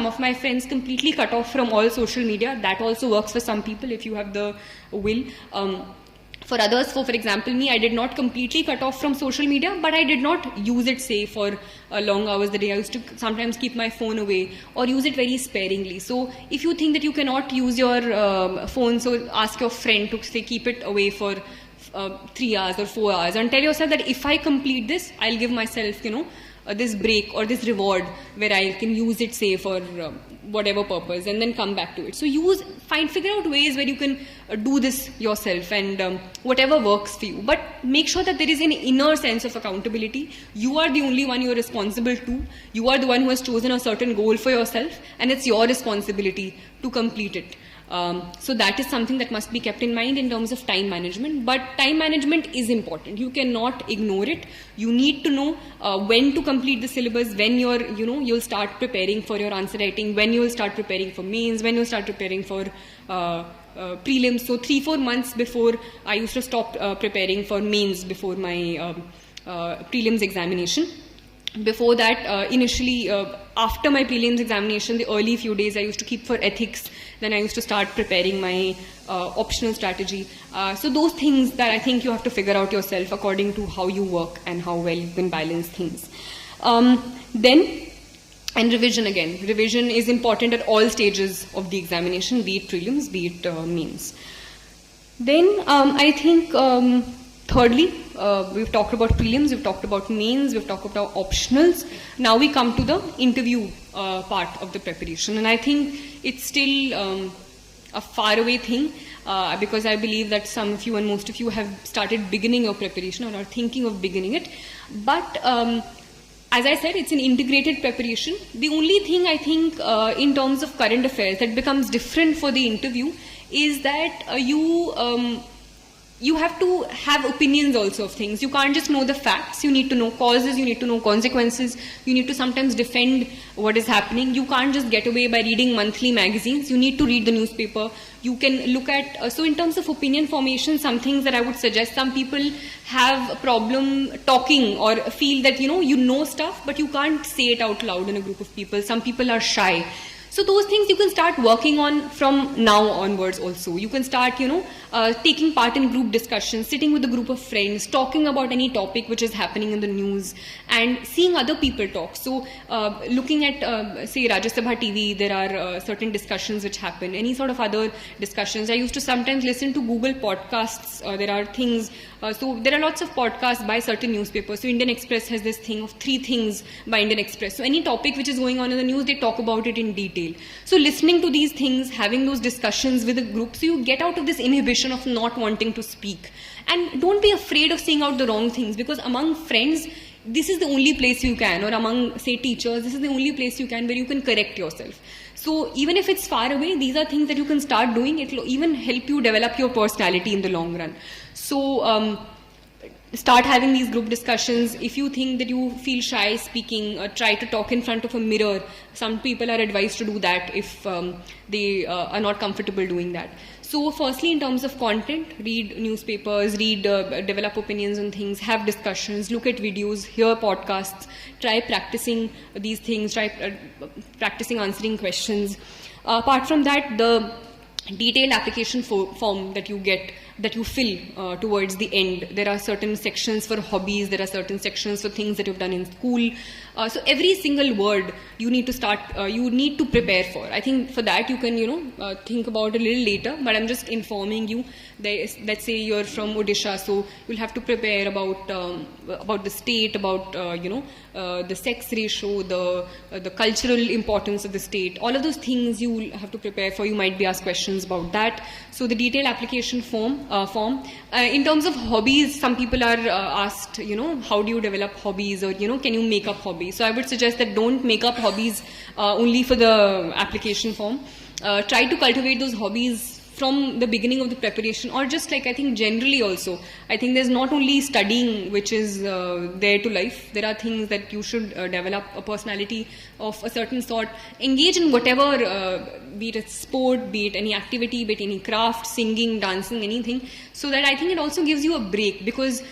of my friends completely cut off from all social media. That also works for some people if you have the will. For others, for example, me, I did not completely cut off from social media, but I did not use it, say, for long hours a day. I used to sometimes keep my phone away or use it very sparingly. So if you think that you cannot use your phone, so ask your friend to, say, keep it away for 3 hours or 4 hours, and tell yourself that if I complete this, I'll give myself, this break or this reward where I can use it, say, for whatever purpose, and then come back to it. So figure out ways where you can do this yourself, and whatever works for you. But make sure that there is an inner sense of accountability. You are the only one you are responsible to. You are the one who has chosen a certain goal for yourself, and it's your responsibility to complete it. So that is something that must be kept in mind in terms of time management. But time management is important. You cannot ignore it. You need to know when to complete the syllabus, when you'll start preparing for your answer writing, when you'll start preparing for mains, when you'll start preparing for prelims. So 3-4 months before, I used to stop preparing for mains before my prelims examination. Before that, initially, after my prelims examination, the early few days I used to keep for ethics. Then I used to start preparing my optional strategy. So those things that I think you have to figure out yourself according to how you work and how well you can balance things. And revision again. Revision is important at all stages of the examination, be it prelims, be it mains. Then I think thirdly, we've talked about prelims, we've talked about mains, we've talked about optionals. Now we come to the interview part of the preparation. And I think it's still a faraway thing because I believe that some of you and most of you have started beginning your preparation or are thinking of beginning it. But as I said, it's an integrated preparation. The only thing I think in terms of current affairs that becomes different for the interview is that you have to have opinions also of things. You can't just know the facts. You need to know causes, you need to know consequences, you need to sometimes defend what is happening. You can't just get away by reading monthly magazines. You need to read the newspaper. You can look at, so in terms of opinion formation, some things that I would suggest, some people have a problem talking or feel that, you know stuff, but you can't say it out loud in a group of people. Some people are shy. So those things you can start working on from now onwards also. You can start, taking part in group discussions, sitting with a group of friends, talking about any topic which is happening in the news and seeing other people talk. So looking at, say, Rajya Sabha TV, there are certain discussions which happen, any sort of other discussions. I used to sometimes listen to Google podcasts. There are things, so there are lots of podcasts by certain newspapers. So Indian Express has this thing of 3 things by Indian Express. So any topic which is going on in the news, they talk about it in detail. So listening to these things, having those discussions with a group, so you get out of this inhibition of not wanting to speak. And don't be afraid of saying out the wrong things, because among friends, this is the only place you can, or among, say, teachers, this is the only place you can where you can correct yourself. So even if it's far away, these are things that you can start doing. It will even help you develop your personality in the long run. So start having these group discussions. If you think that you feel shy speaking, try to talk in front of a mirror. Some people are advised to do that if they are not comfortable doing that. So firstly, in terms of content, read newspapers, develop opinions on things, have discussions, look at videos, hear podcasts, try practicing these things, try practicing answering questions. Apart from that, the detailed application form that you get, that you fill towards the end. There are certain sections for hobbies, there are certain sections for things that you've done in school. So every single word you need to start, you need to prepare for. I think for that you can, think about a little later, but I'm just informing you. Let's say you're from Odisha, so you'll have to prepare about the state, about, the sex ratio, the cultural importance of the state. All of those things you will have to prepare for. You might be asked questions about that. So the detailed application form. In terms of hobbies, some people are asked, how do you develop hobbies, or, can you make up hobbies? So I would suggest that don't make up hobbies only for the application form. Try to cultivate those hobbies from the beginning of the preparation, or just like, I think generally also, I think there's not only studying which is there to life. There are things that you should develop a personality of a certain sort. Engage in whatever, be it a sport, be it any activity, be it any craft, singing, dancing, anything. So that I think it also gives you a break, because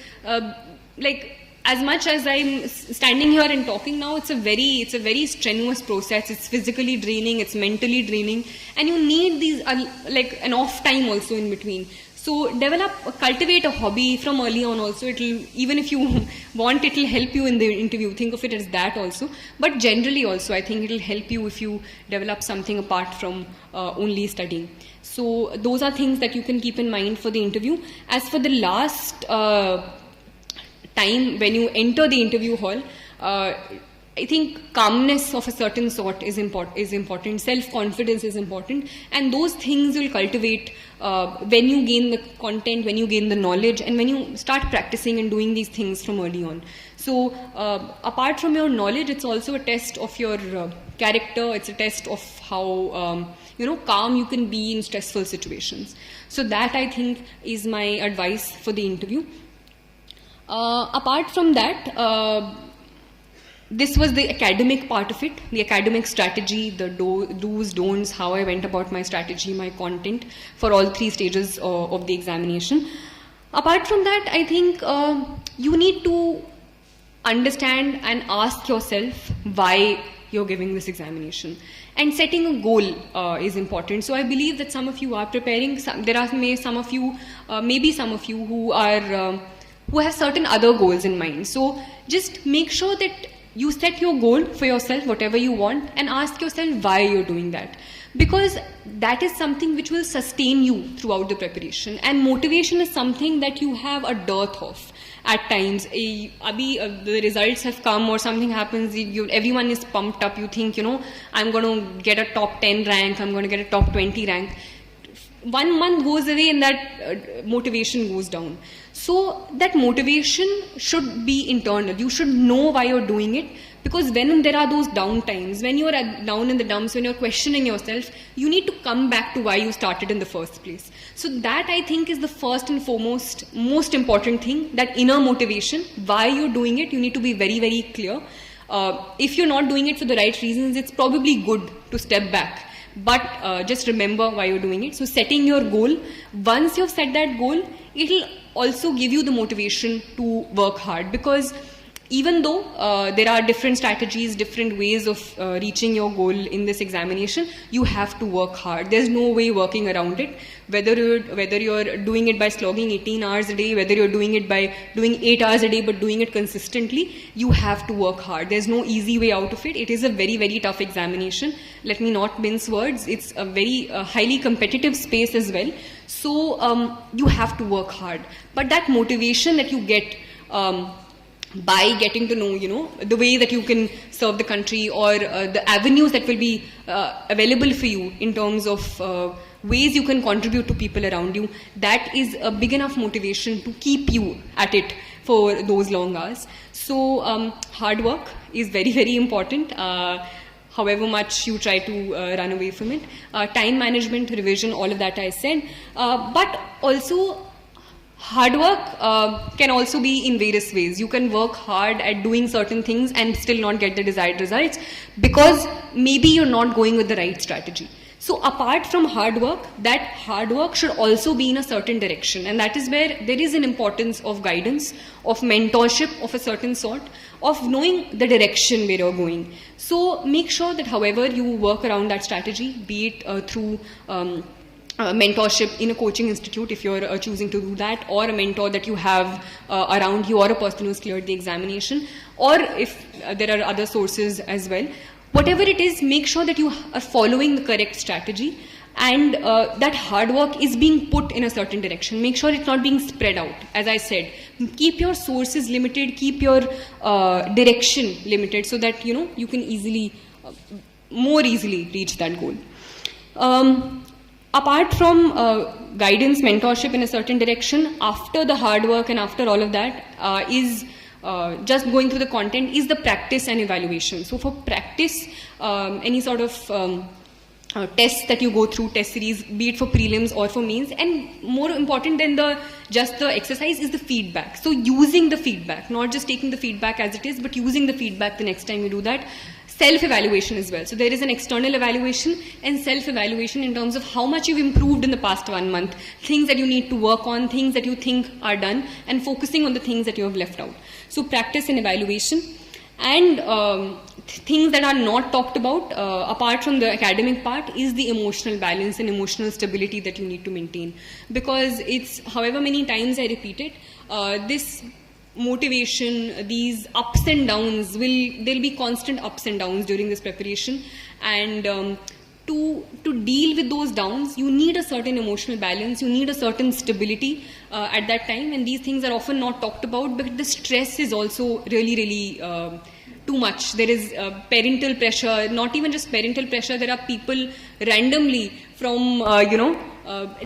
as much as I'm standing here and talking now, it's a very strenuous process. It's physically draining, it's mentally draining, and you need these an off time also in between. So cultivate a hobby from early on also. Even if you want, it'll help you in the interview. Think of it as that also. But generally also, I think it'll help you if you develop something apart from only studying. So those are things that you can keep in mind for the interview. As for the last time when you enter the interview hall, I think calmness of a certain sort is important. Self-confidence is important, and those things you'll cultivate when you gain the content, when you gain the knowledge, and when you start practicing and doing these things from early on. So apart from your knowledge, it's also a test of your character, it's a test of how calm you can be in stressful situations. So that, I think, is my advice for the interview. Apart from that, this was the academic part of it, the academic strategy, the do's, don'ts, how I went about my strategy, my content for all 3 stages of the examination. Apart from that, I think you need to understand and ask yourself why you're giving this examination. And setting a goal is important. So I believe that some of you are preparing. There are maybe some of you who are who have certain other goals in mind. So just make sure that you set your goal for yourself, whatever you want, and ask yourself why you're doing that. Because that is something which will sustain you throughout the preparation. And motivation is something that you have a dearth of at times. The results have come or something happens, everyone is pumped up, you think, I'm going to get a top 10 rank, I'm going to get a top 20 rank. 1 month goes away and that motivation goes down. So that motivation should be internal. You should know why you're doing it, because when there are those down times, when you're down in the dumps, when you're questioning yourself, you need to come back to why you started in the first place. So that, I think, is the first and foremost, most important thing, that inner motivation, why you're doing it. You need to be very, very clear. If you're not doing it for the right reasons, it's probably good to step back. But just remember why you're doing it. So setting your goal, once you've set that goal, it'll also give you the motivation to work hard, because even though there are different strategies, different ways of reaching your goal in this examination, you have to work hard. There's no way working around it. Whether you're doing it by slogging 18 hours a day, whether you're doing it by doing 8 hours a day but doing it consistently, you have to work hard. There's no easy way out of it. It is a very, very tough examination. Let me not mince words. It's a very highly competitive space as well. So you have to work hard. But that motivation that you get by getting to know, the way that you can serve the country, or the avenues that will be available for you in terms of ways you can contribute to people around you, that is a big enough motivation to keep you at it for those long hours. So hard work is very, very important. However much you try to run away from it. Time management, revision, all of that I said. But also, hard work can also be in various ways. You can work hard at doing certain things and still not get the desired results, because maybe you're not going with the right strategy. So apart from hard work, that hard work should also be in a certain direction. And that is where there is an importance of guidance, of mentorship of a certain sort, of knowing the direction where you're going. So make sure that however you work around that strategy, be it through mentorship in a coaching institute, if you're choosing to do that, or a mentor that you have around you, or a person who's cleared the examination, or if there are other sources as well. Whatever it is, make sure that you are following the correct strategy, and that hard work is being put in a certain direction. Make sure it's not being spread out. As I said, keep your sources limited, keep your direction limited, so that you can more easily reach that goal. Apart from guidance, mentorship in a certain direction, after the hard work and after all of that is just going through the content, is the practice and evaluation. So for practice, any sort of tests that you go through, test series, be it for prelims or for mains, and more important than just the exercise is the feedback. So using the feedback, not just taking the feedback as it is, but using the feedback the next time you do that. Self-evaluation as well. So there is an external evaluation and self-evaluation in terms of how much you've improved in the past 1 month, things that you need to work on, things that you think are done, and focusing on the things that you have left out. So practice and evaluation. And things that are not talked about, apart from the academic part, is the emotional balance and emotional stability that you need to maintain. Because it's, however many times I repeat it, this motivation, these ups and downs, there'll be constant ups and downs during this preparation, and to deal with those downs, you need a certain emotional balance, you need a certain stability at that time, and these things are often not talked about, but the stress is also really, really too much. There is parental pressure, not even just parental pressure, there are people randomly from,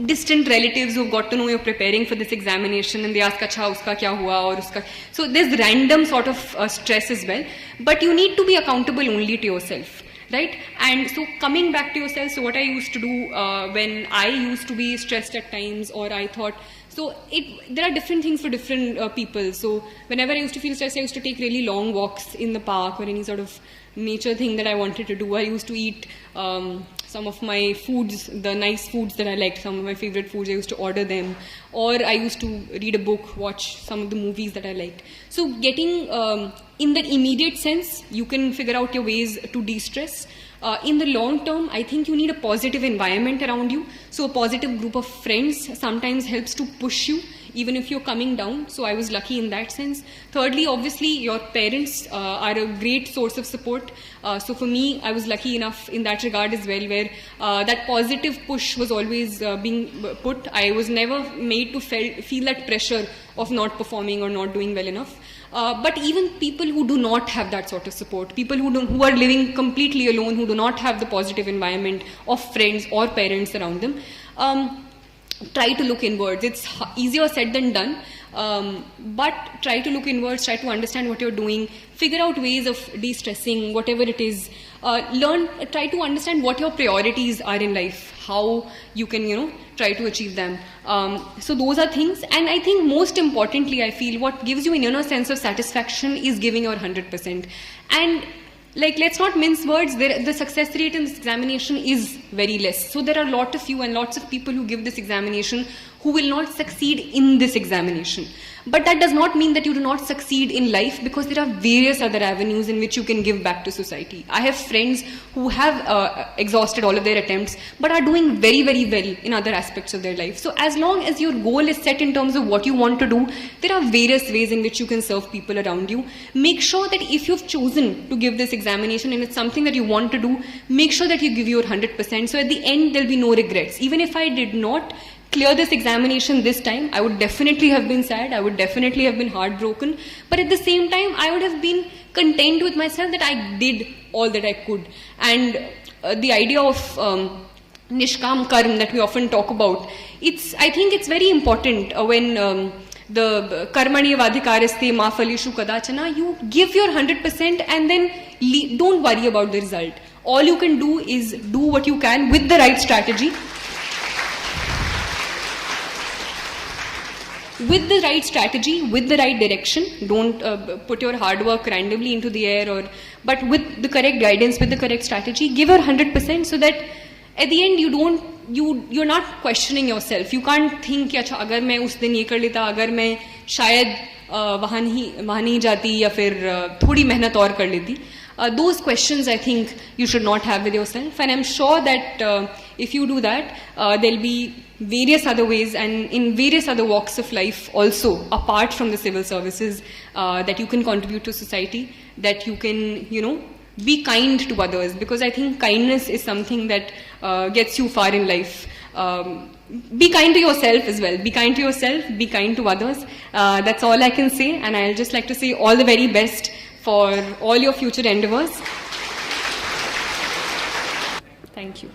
distant relatives who've got to know you're preparing for this examination, and they ask, acha, uska kya hua, or uska. So there's random sort of stress as well. But you need to be accountable only to yourself. right? And so coming back to yourself, so what I used to do when I used to be stressed at times, or I thought, so there are different things for different people. So whenever I used to feel stressed, I used to take really long walks in the park or any sort of nature thing that I wanted to do. I used to eat some of my foods, the nice foods that I liked, some of my favorite foods, I used to order them. Or I used to read a book, watch some of the movies that I liked. So getting in that immediate sense, you can figure out your ways to de-stress. In the long term, I think you need a positive environment around you. So a positive group of friends sometimes helps to push you, even if you're coming down. So I was lucky in that sense. Thirdly, obviously, your parents are a great source of support. So for me, I was lucky enough in that regard as well, where that positive push was always being put. I was never made to feel that pressure of not performing or not doing well enough. But even people who do not have that sort of support, people who are living completely alone, who do not have the positive environment of friends or parents around them, try to look inwards. It's easier said than done, but try to look inwards, try to understand what you're doing, figure out ways of de-stressing, whatever it is. Try to understand what your priorities are in life, how you can, try to achieve them. So those are things. And I think most importantly, I feel what gives you an inner sense of satisfaction is giving your 100%. And let's not mince words, the success rate in this examination is very less. So there are a lot of you and lots of people who give this examination who will not succeed in this examination. But that does not mean that you do not succeed in life, because there are various other avenues in which you can give back to society. I have friends who have exhausted all of their attempts but are doing very, very well in other aspects of their life. So as long as your goal is set in terms of what you want to do, there are various ways in which you can serve people around you. Make sure that if you've chosen to give this examination and it's something that you want to do, make sure that you give your 100%. So at the end, there'll be no regrets. Even if I did not clear this examination this time, I would definitely have been sad, I would definitely have been heartbroken, but at the same time, I would have been content with myself that I did all that I could. And the idea of Nishkam Karm that we often talk about, I think it's very important when the Karmani Vadhikaraste Ma Phalishu Kadachana, you give your 100% and then don't worry about the result. All you can do is do what you can with the right strategy. With the right strategy, with the right direction. Don't put your hard work randomly into the air, but with the correct guidance, with the correct strategy, give your 100% so that at the end you're not questioning yourself. You can't think, अच्छा अगर मैं उस दिन ये कर लेता, अगर मैं शायद वहाँ नहीं जाती या फिर थोड़ी मेहनत और कर लेती. Those questions I think you should not have with yourself, and I'm sure that if you do that, there'll be various other ways and in various other walks of life also, apart from the civil services, that you can contribute to society, that you can, be kind to others, because I think kindness is something that gets you far in life. Be kind to yourself as well. Be kind to yourself, be kind to others. That's all I can say, and I'll just like to say all the very best for all your future endeavors. Thank you.